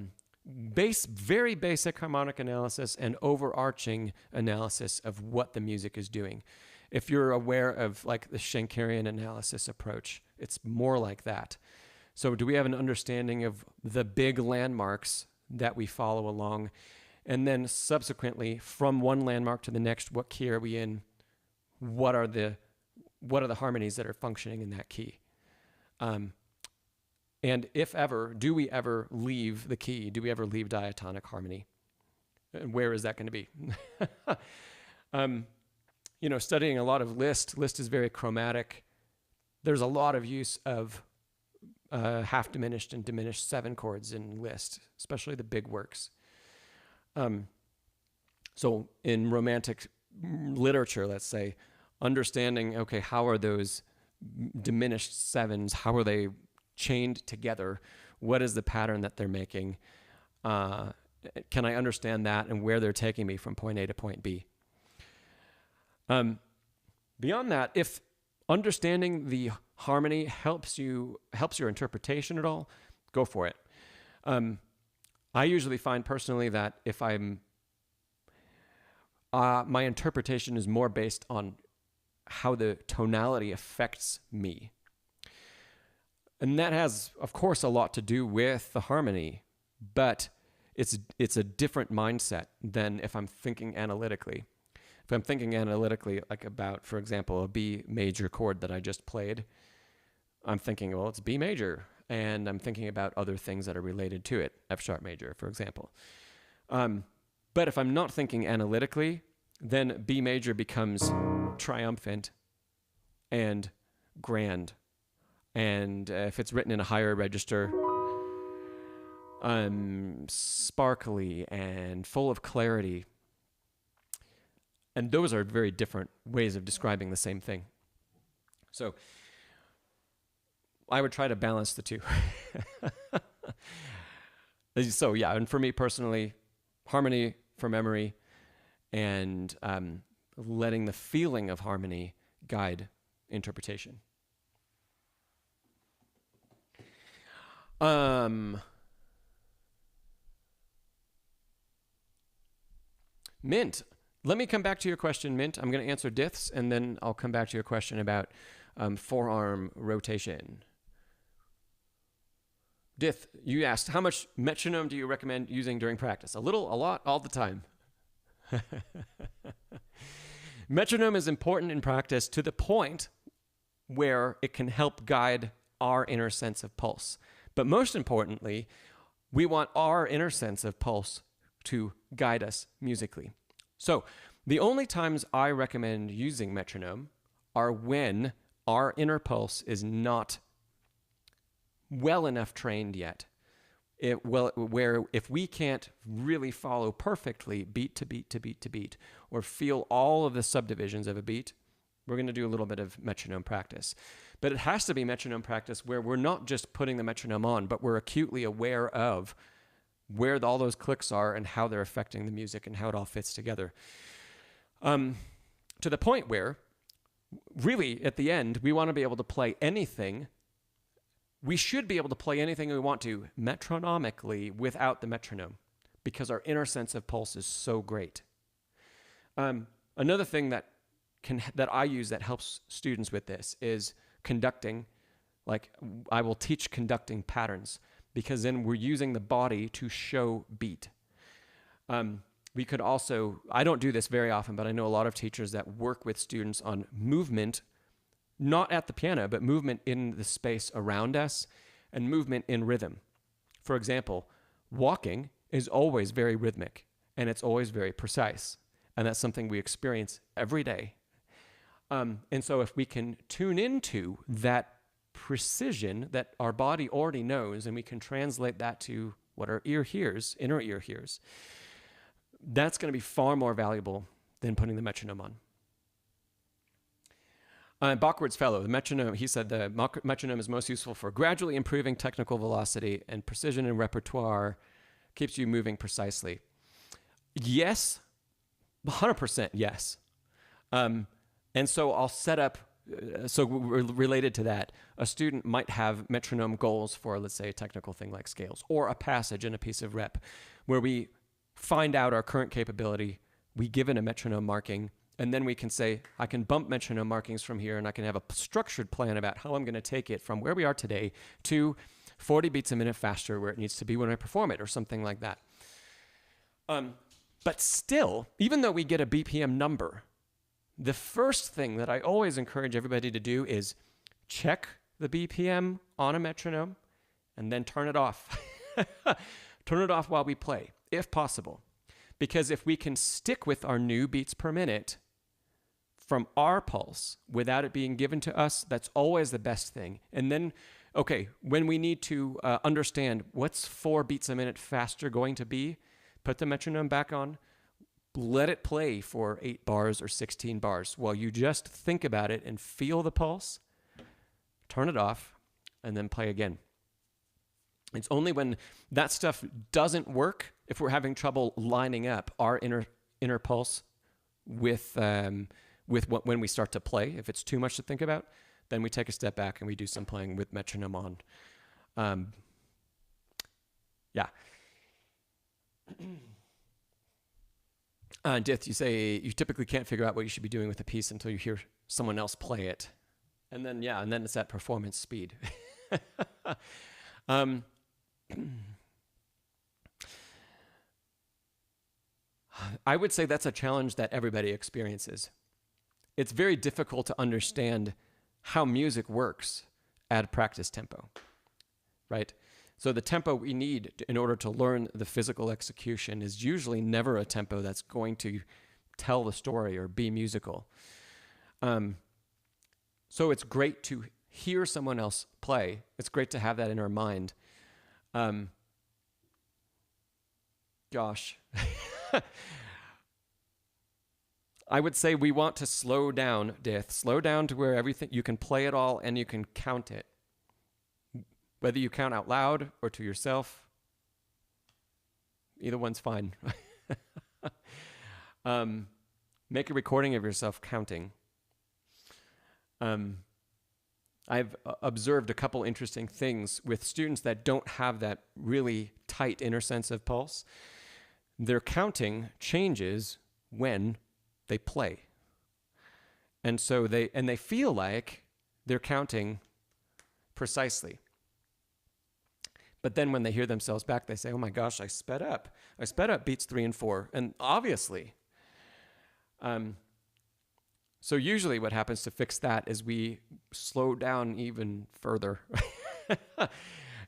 very basic harmonic analysis and overarching analysis of what the music is doing. If you're aware of like the Schenkerian analysis approach, it's more like that. So do we have an understanding of the big landmarks that we follow along? And then subsequently, from one landmark to the next, what key are we in? What are the harmonies that are functioning in that key? And if ever, do we ever leave the key? Do we ever leave diatonic harmony? And where is that going to be? Studying a lot of Liszt. Liszt is very chromatic. There's a lot of use of half diminished and diminished 7 chords in Liszt, especially the big works. So in romantic literature, let's say, understanding, okay, how are those diminished 7s, how are they chained together? What is the pattern that they're making? Can I understand that and where they're taking me from point A to point B? Beyond that, if understanding the harmony helps your interpretation at all, go for it. I usually find personally that if my interpretation is more based on how the tonality affects me. And that has, of course, a lot to do with the harmony, but it's a different mindset than if I'm thinking analytically. If I'm thinking analytically, like about, for example, a B major chord that I just played, I'm thinking, well, it's B major, and I'm thinking about other things that are related to it, F sharp major, for example. But if I'm not thinking analytically, then B major becomes triumphant and grand. And if it's written in a higher register, sparkly and full of clarity. And those are very different ways of describing the same thing. So I would try to balance the two. So yeah, and for me personally, harmony for memory and letting the feeling of harmony guide interpretation. Mint. Let me come back to your question, Mint. I'm going to answer Diths, and then I'll come back to your question about forearm rotation. Dith, you asked, how much metronome do you recommend using during practice? A little, a lot, all the time. Metronome is important in practice to the point where it can help guide our inner sense of pulse. But most importantly, we want our inner sense of pulse to guide us musically. So the only times I recommend using metronome are when our inner pulse is not well enough trained yet. Where if we can't really follow perfectly beat to beat to beat to beat, or feel all of the subdivisions of a beat, we're going to do a little bit of metronome practice. But it has to be metronome practice where we're not just putting the metronome on, but we're acutely aware of where all those clicks are and how they're affecting the music and how it all fits together. To the point where, really, at the end, we want to be able to play anything. We should be able to play anything we want to metronomically without the metronome, because our inner sense of pulse is so great. Another thing that I use that helps students with this is conducting. Like, I will teach conducting patterns, because then we're using the body to show beat. We could also, I don't do this very often, but I know a lot of teachers that work with students on movement, not at the piano, but movement in the space around us and movement in rhythm. For example, walking is always very rhythmic and it's always very precise. And that's something we experience every day. And so if we can tune into that precision that our body already knows, and we can translate that to what our ear hears, inner ear hears, that's going to be far more valuable than putting the metronome on. Bachward's fellow, the metronome, he said the metronome is most useful for gradually improving technical velocity and precision in repertoire, keeps you moving precisely. Yes, 100% yes. And so I'll set up, so related to that, a student might have metronome goals for, let's say, a technical thing like scales, or a passage in a piece of rep, where we find out our current capability, we give it a metronome marking, and then we can say, I can bump metronome markings from here, and I can have a structured plan about how I'm going to take it from where we are today to 40 beats a minute faster where it needs to be when I perform it, or something like that. But still, even though we get a BPM number, the first thing that I always encourage everybody to do is check the BPM on a metronome and then turn it off. Turn it off while we play, if possible. Because if we can stick with our new beats per minute from our pulse without it being given to us, that's always the best thing. And then, okay, when we need to understand what's 4 beats a minute faster going to be, put the metronome back on, let it play for 8 bars or 16 bars while you just think about it and feel the pulse, turn it off, and then play again. It's only when that stuff doesn't work, if we're having trouble lining up our inner pulse with when we start to play, if it's too much to think about, then we take a step back and we do some playing with metronome on. Yeah. Dith, you say you typically can't figure out what you should be doing with a piece until you hear someone else play it. And then, yeah, and then it's that performance speed. I would say that's a challenge that everybody experiences. It's very difficult to understand how music works at practice tempo, right? So the tempo we need in order to learn the physical execution is usually never a tempo that's going to tell the story or be musical. So it's great to hear someone else play. It's great to have that in our mind. Gosh. I would say we want to slow down, Dith. Slow down to where everything, you can play it all and you can count it. Whether you count out loud or to yourself, either one's fine. Make a recording of yourself counting. I've observed a couple interesting things with students that don't have that really tight inner sense of pulse. Their counting changes when they play. And so they feel like they're counting precisely. But then when they hear themselves back, they say, oh my gosh, I sped up. I sped up beats 3 and 4. And obviously, so usually what happens to fix that is we slow down even further.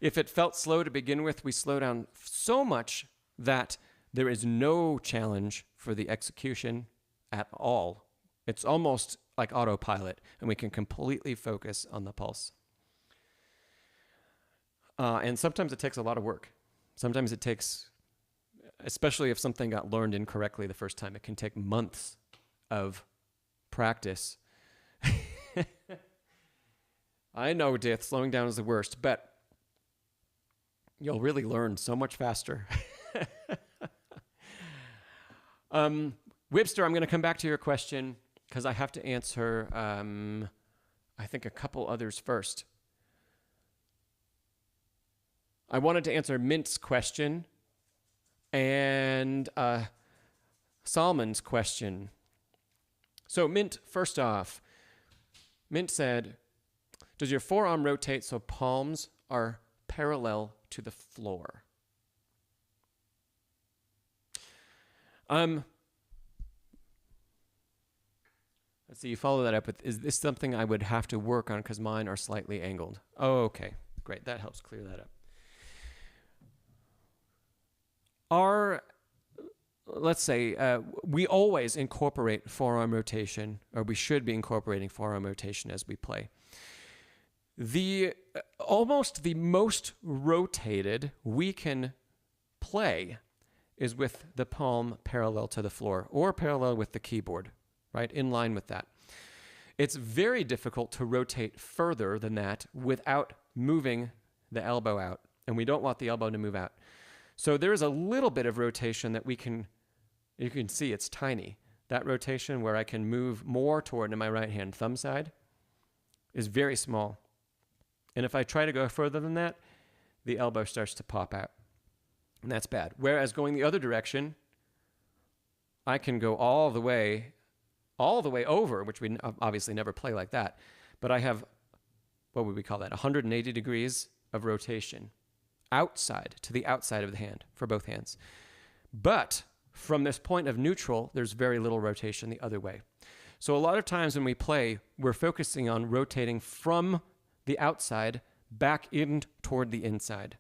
If it felt slow to begin with, we slow down so much that there is no challenge for the execution at all. It's almost like autopilot, and we can completely focus on the pulse. And sometimes it takes a lot of work. Sometimes it takes, especially if something got learned incorrectly the first time, it can take months of practice. I know, Dith, slowing down is the worst, but you'll really learn so much faster. Webster, I'm going to come back to your question because I have to answer, I think, a couple others first. I wanted to answer Mint's question and Salman's question. So Mint, first off, Mint said, does your forearm rotate so palms are parallel to the floor? Let's see, you follow that up with, is this something I would have to work on because mine are slightly angled? Oh, okay, great, that helps clear that up. Let's say, we always incorporate forearm rotation, or we should be incorporating forearm rotation as we play. Almost the most rotated we can play is with the palm parallel to the floor or parallel with the keyboard, right? In line with that. It's very difficult to rotate further than that without moving the elbow out, and we don't want the elbow to move out. So there is a little bit of rotation that you can see it's tiny. That rotation where I can move more toward my right hand thumb side is very small. And if I try to go further than that, the elbow starts to pop out. And that's bad. Whereas going the other direction, I can go all the way over, which we obviously never play like that. But I have, what would we call that? 180 degrees of rotation outside, to the outside of the hand for both hands. But from this point of neutral, there's very little rotation the other way. So a lot of times when we play, we're focusing on rotating from the outside back in toward the inside,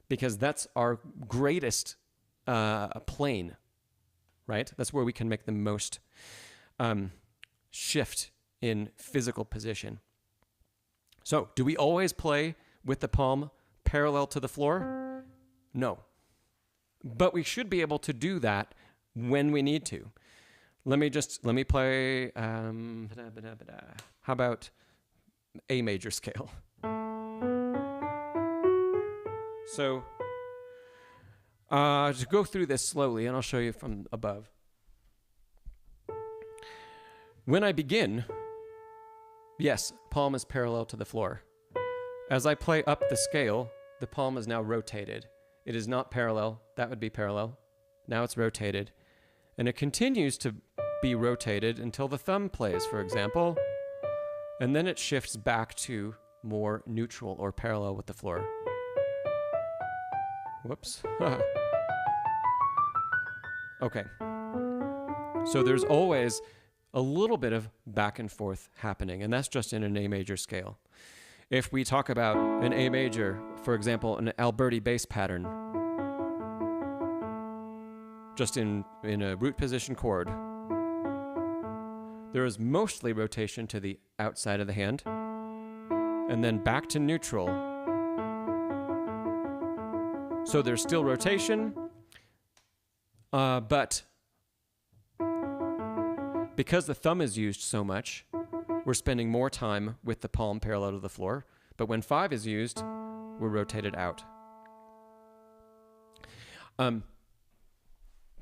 because that's our greatest plane, right? That's where we can make the most shift in physical position. So do we always play with the palm parallel to the floor? No. But we should be able to do that when we need to. Let me play, how about A major scale? So, to go through this slowly, and I'll show you from above. When I begin, yes, palm is parallel to the floor. As I play up the scale, the palm is now rotated. It is not parallel. That would be parallel. Now it's rotated. And it continues to be rotated until the thumb plays, for example. And then it shifts back to more neutral or parallel with the floor. Whoops. Okay. So there's always a little bit of back and forth happening, and that's just in an A major scale. If we talk about an A major, for example, an Alberti bass pattern, just in a root position chord, there is mostly rotation to the outside of the hand, and then back to neutral. So there's still rotation, But because the thumb is used so much, we're spending more time with the palm parallel to the floor. But when 5 is used, we're rotated out.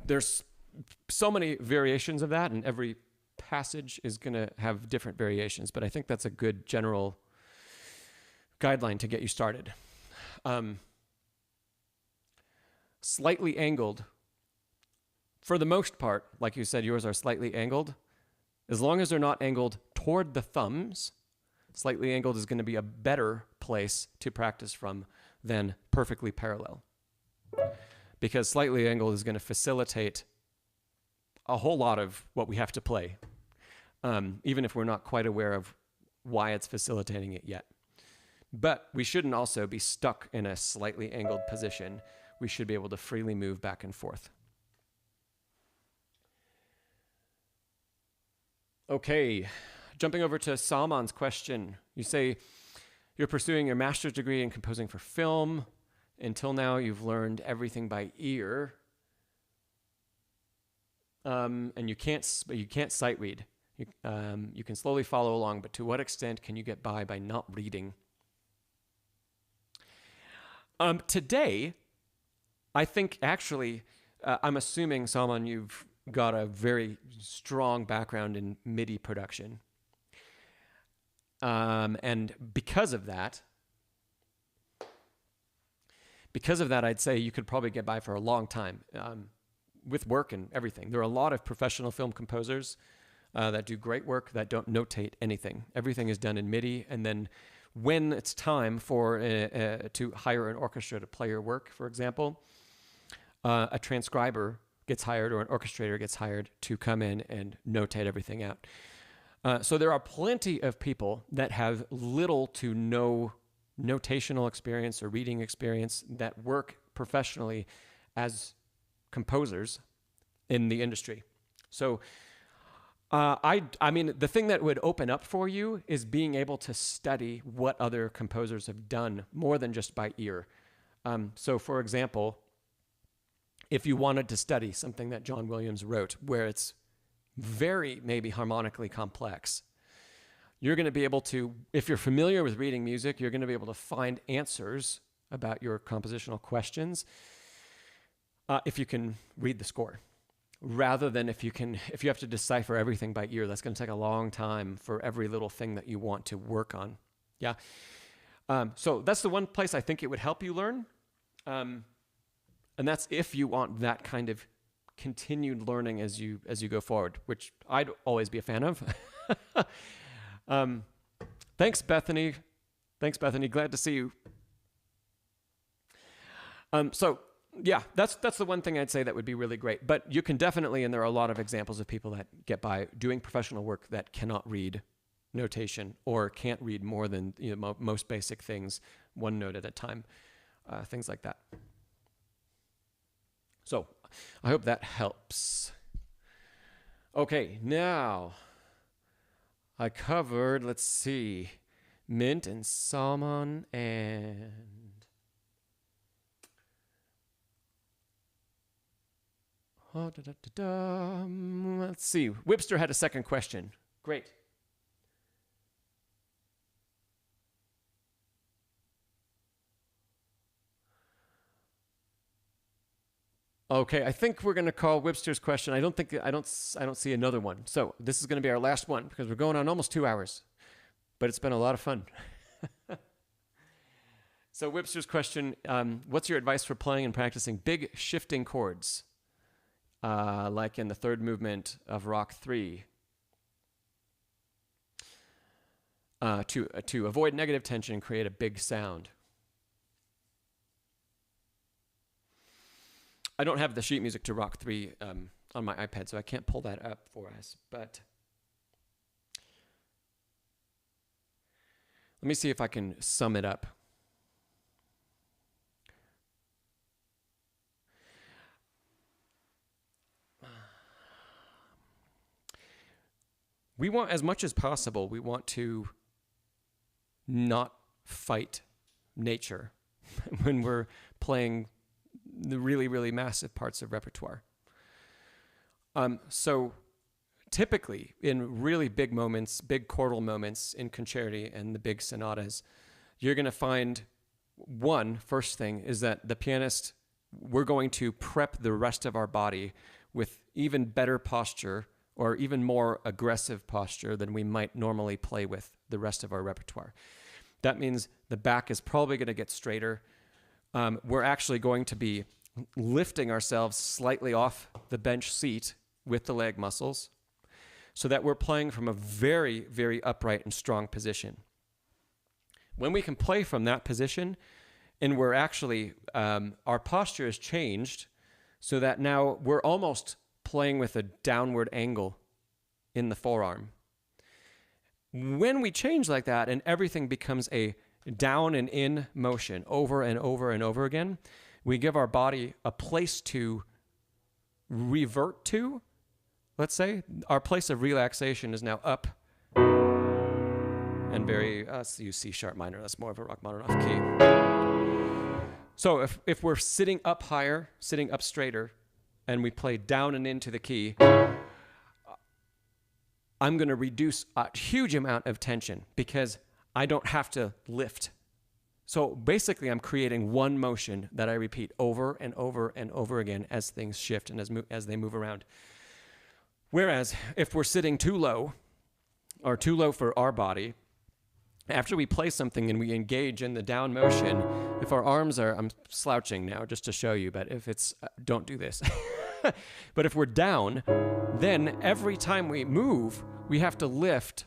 There's so many variations of that, and every passage is going to have different variations, but I think that's a good general guideline to get you started. Slightly angled, for the most part, like you said, yours are slightly angled. As long as they're not angled toward the thumbs, slightly angled is going to be a better place to practice from than perfectly parallel. Because slightly angled is going to facilitate a whole lot of what we have to play, even if we're not quite aware of why it's facilitating it yet. But we shouldn't also be stuck in a slightly angled position. We should be able to freely move back and forth. Okay, jumping over to Salman's question. You say you're pursuing your master's degree in composing for film. Until now, you've learned everything by ear, and you can't sight read. You can slowly follow along, but to what extent can you get by not reading? Today, I think actually, I'm assuming, Salman, you've got a very strong background in MIDI production, and because of that, I'd say you could probably get by for a long time with work and everything. There are a lot of professional film composers that do great work that don't notate anything. Everything is done in MIDI, and then when it's time for to hire an orchestra to play your work, for example, a transcriber gets hired or an orchestrator gets hired to come in and notate everything out. So there are plenty of people that have little to no notational experience or reading experience that work professionally as composers in the industry. So I mean, the thing that would open up for you is being able to study what other composers have done more than just by ear. So for example, if you wanted to study something that John Williams wrote where it's very maybe harmonically complex, you're going to be able to, if you're familiar with reading music, you're going to be able to find answers about your compositional questions if you can read the score, rather than if you have to decipher everything by ear. That's going to take a long time for every little thing that you want to work on. Yeah. So that's the one place I think it would help you learn. And that's if you want that kind of continued learning as you go forward, which I'd always be a fan of. Thanks, Bethany. Glad to see you. So yeah, that's the one thing I'd say that would be really great. But you can definitely, and there are a lot of examples of people that get by doing professional work that cannot read notation or can't read more than most basic things, one note at a time, things like that. So I hope that helps. Okay, now I covered, let's see, Mint and Salmon and let's see, Webster had a second question. Great. Okay, I think we're going to call Webster's question. I don't see another one. So this is going to be our last one because we're going on almost 2 hours, but it's been a lot of fun. So Webster's question, what's your advice for playing and practicing big shifting chords, like in the third movement of Rock 3, to avoid negative tension and create a big sound? I don't have the sheet music to Rock 3 on my iPad, so I can't pull that up for us. But let me see if I can sum it up. We want, as much as possible, we want to not fight nature when we're playing the really, really massive parts of repertoire. So typically in really big moments, big chordal moments in concerti and the big sonatas, you're going to find first thing is that the pianist, we're going to prep the rest of our body with even better posture or even more aggressive posture than we might normally play with the rest of our repertoire. That means the back is probably going to get straighter. We're actually going to be lifting ourselves slightly off the bench seat with the leg muscles so that we're playing from a very, very upright and strong position. When we can play from that position and we're actually, our posture has changed so that now we're almost playing with a downward angle in the forearm. When we change like that and everything becomes a down and in motion over and over and over again, we give our body a place to revert to. Let's say our place of relaxation is now up and very, let's use C sharp minor. That's more of a Rachmaninoff key. So if we're sitting up higher, sitting up straighter, and we play down and into the key, I'm going to reduce a huge amount of tension because I don't have to lift. So basically, I'm creating one motion that I repeat over and over and over again as things shift and as they move around. Whereas if we're sitting too low, or too low for our body, after we play something and we engage in the down motion, if our arms are, I'm slouching now just to show you, but if it's, don't do this. But if we're down, then every time we move, we have to lift.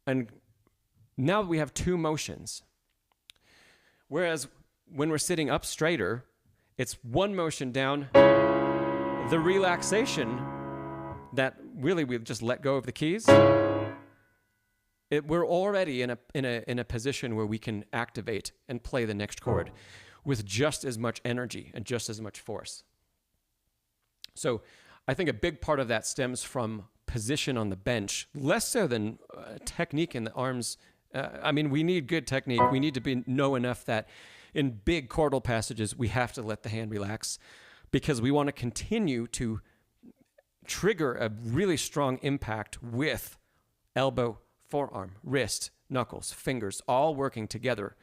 And now we have two motions. Whereas when we're sitting up straighter, it's one motion down. The relaxation that really we just let go of the keys. We're already in a position where we can activate and play the next chord with just as much energy and just as much force. So I think a big part of that stems from position on the bench, less so than technique in the arms. I mean, we need good technique. We need to know enough that in big chordal passages, we have to let the hand relax because we want to continue to trigger a really strong impact with elbow, forearm, wrist, knuckles, fingers, all working together.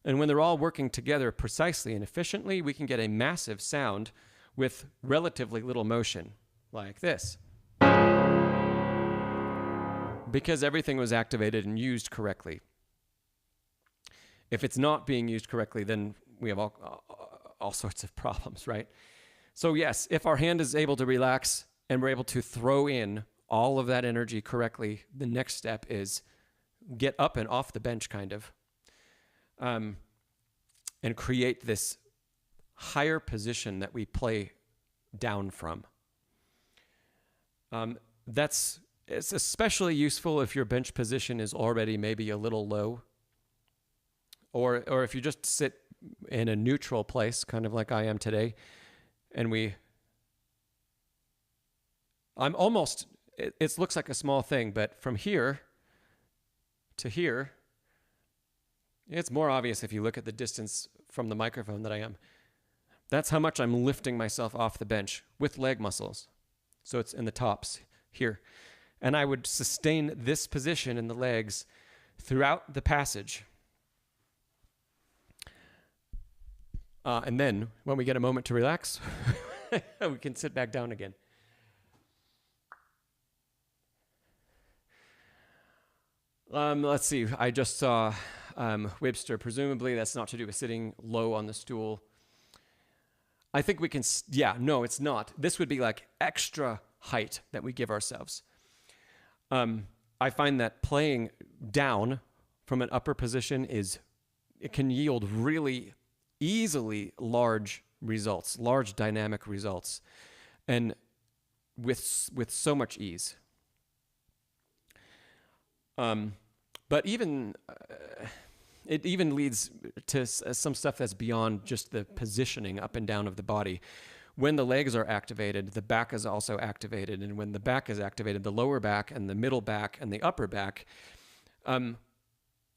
And when they're all working together precisely and efficiently, we can get a massive sound with relatively little motion, like this. Because everything was activated and used correctly. If it's not being used correctly, then we have all sorts of problems, right? So yes, if our hand is able to relax and we're able to throw in all of that energy correctly, the next step is get up and off the bench, kind of, and create this higher position that we play down from. It's especially useful if your bench position is already maybe a little low, or if you just sit in a neutral place, kind of like I am today, and I'm almost, it looks like a small thing, but from here to here, it's more obvious if you look at the distance from the microphone that I am. That's how much I'm lifting myself off the bench with leg muscles. So it's in the tops here. And I would sustain this position in the legs throughout the passage. And then when we get a moment to relax, we can sit back down again. Let's see. I just saw Webster. Presumably that's not to do with sitting low on the stool. I think we can, no, it's not. This would be like extra height that we give ourselves. I find that playing down from an upper position it can yield really easily large results, large dynamic results, and with so much ease. But even it even leads to some stuff that's beyond just the positioning up and down of the body. When the legs are activated, the back is also activated. And when the back is activated, the lower back and the middle back and the upper back,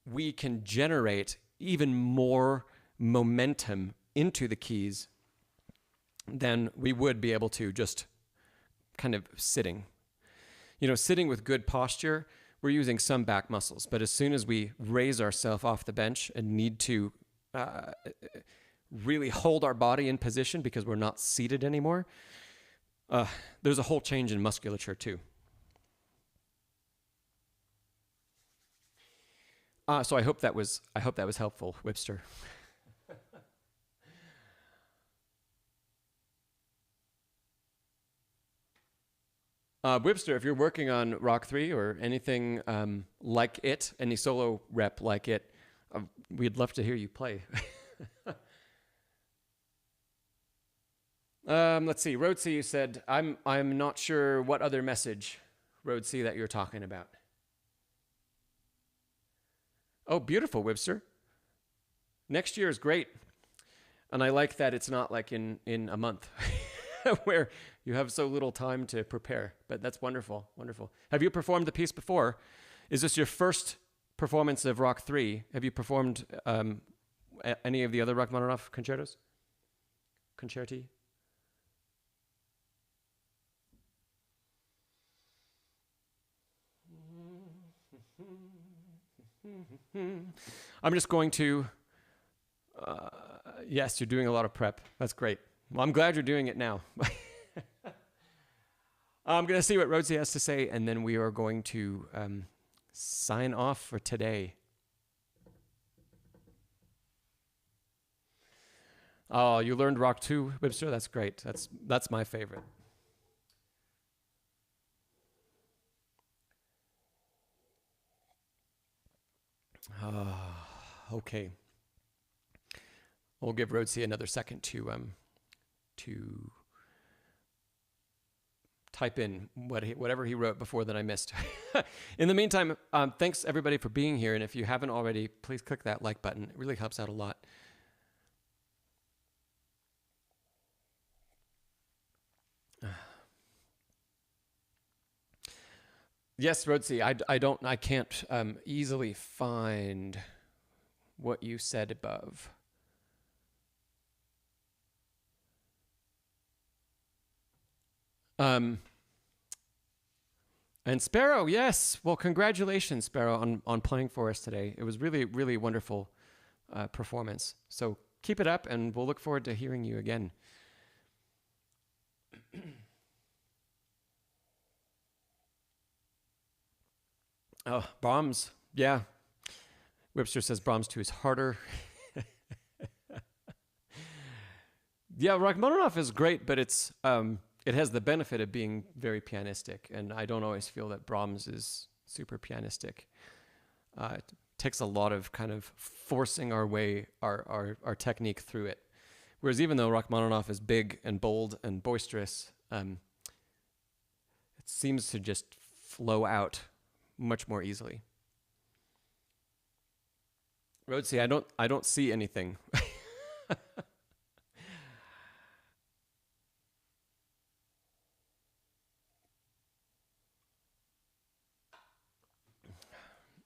we can generate even more momentum into the keys than we would be able to just kind of sitting. You know, sitting with good posture, we're using some back muscles, but as soon as we raise ourselves off the bench and need to really hold our body in position because we're not seated anymore, there's a whole change in musculature too. So I hope that was helpful, Webster. Webster, if you're working on Rock 3 or anything like it, any solo rep like it, we'd love to hear you play. Let's see. Rhodesy, you said, I'm not sure what other message, Rhodesy, that you're talking about. Oh, beautiful, Webster. Next year is great. And I like that it's not like in a month where you have so little time to prepare. But that's wonderful, wonderful. Have you performed the piece before? Is this your first performance of Rock 3? Have you performed any of the other Rachmaninoff concertos? Concerti? I'm just going to, yes, you're doing a lot of prep. That's great. Well, I'm glad you're doing it now. I'm going to see what Rhodesy has to say, and then we are going to sign off for today. Oh, you learned Rock 2, Webster? That's great. That's my favorite. Okay. We'll give Rhodesy another second to type in whatever he wrote before that I missed. In the meantime, thanks everybody for being here. And if you haven't already, please click that like button. It really helps out a lot. Yes, Rhodesy, I can't easily find what you said above. And Sparrow, yes. Well, congratulations, Sparrow, on playing for us today. It was really, really wonderful performance. So keep it up, and we'll look forward to hearing you again. Oh, Brahms, yeah. Webster says Brahms 2 is harder. Yeah, Rachmaninoff is great, but it's it has the benefit of being very pianistic, and I don't always feel that Brahms is super pianistic. It takes a lot of kind of forcing our way, our technique through it. Whereas even though Rachmaninoff is big and bold and boisterous, it seems to just flow out much more easily. Rhodesy, I don't see anything.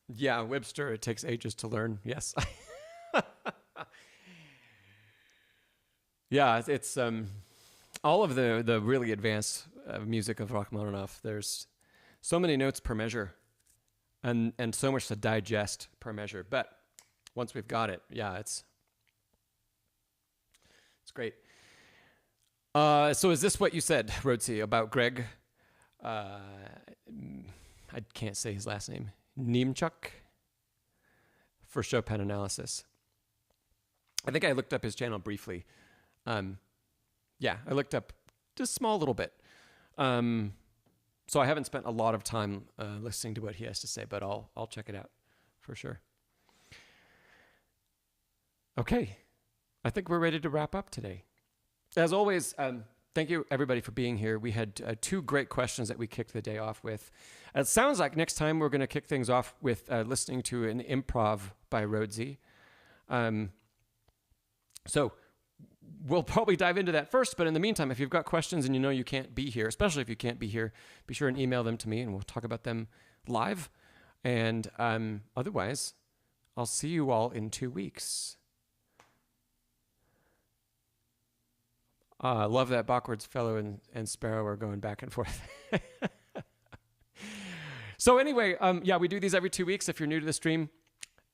Yeah, Webster, it takes ages to learn. Yes. Yeah, it's all of the really advanced music of Rachmaninoff. There's so many notes per measure, and so much to digest per measure. But once we've got it, yeah, it's great. So is this what you said, Rhodesy, about Greg? I can't say his last name. Niemczuk for Chopin analysis. I think I looked up his channel briefly. Yeah, I looked up just a small little bit. So I haven't spent a lot of time listening to what he has to say, but I'll check it out for sure. Okay, I think we're ready to wrap up today. As always, thank you everybody for being here. We had 2 great questions that we kicked the day off with. It sounds like next time we're going to kick things off with listening to an improv by Rhodesy. So we'll probably dive into that first, but in the meantime, if you've got questions and you know you can't be here, especially if you can't be here, be sure and email them to me and we'll talk about them live. And otherwise, I'll see you all in 2 weeks. I love that Bachward's fellow and Sparrow are going back and forth. So anyway, yeah, we do these every 2 weeks if you're new to the stream.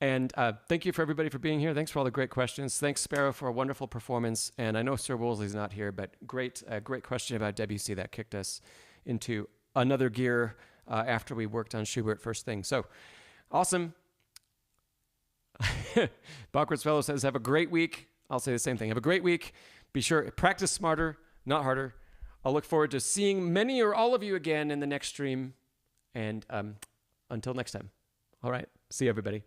And thank you for everybody for being here. Thanks for all the great questions. Thanks, Sparrow, for a wonderful performance. And I know SerWoolsley's not here, but great question about Debussy that kicked us into another gear after we worked on Schubert first thing. So awesome. Bachward's fellow says, have a great week. I'll say the same thing. Have a great week. Be sure, practice smarter, not harder. I'll look forward to seeing many or all of you again in the next stream. And until next time. All right. See you, everybody.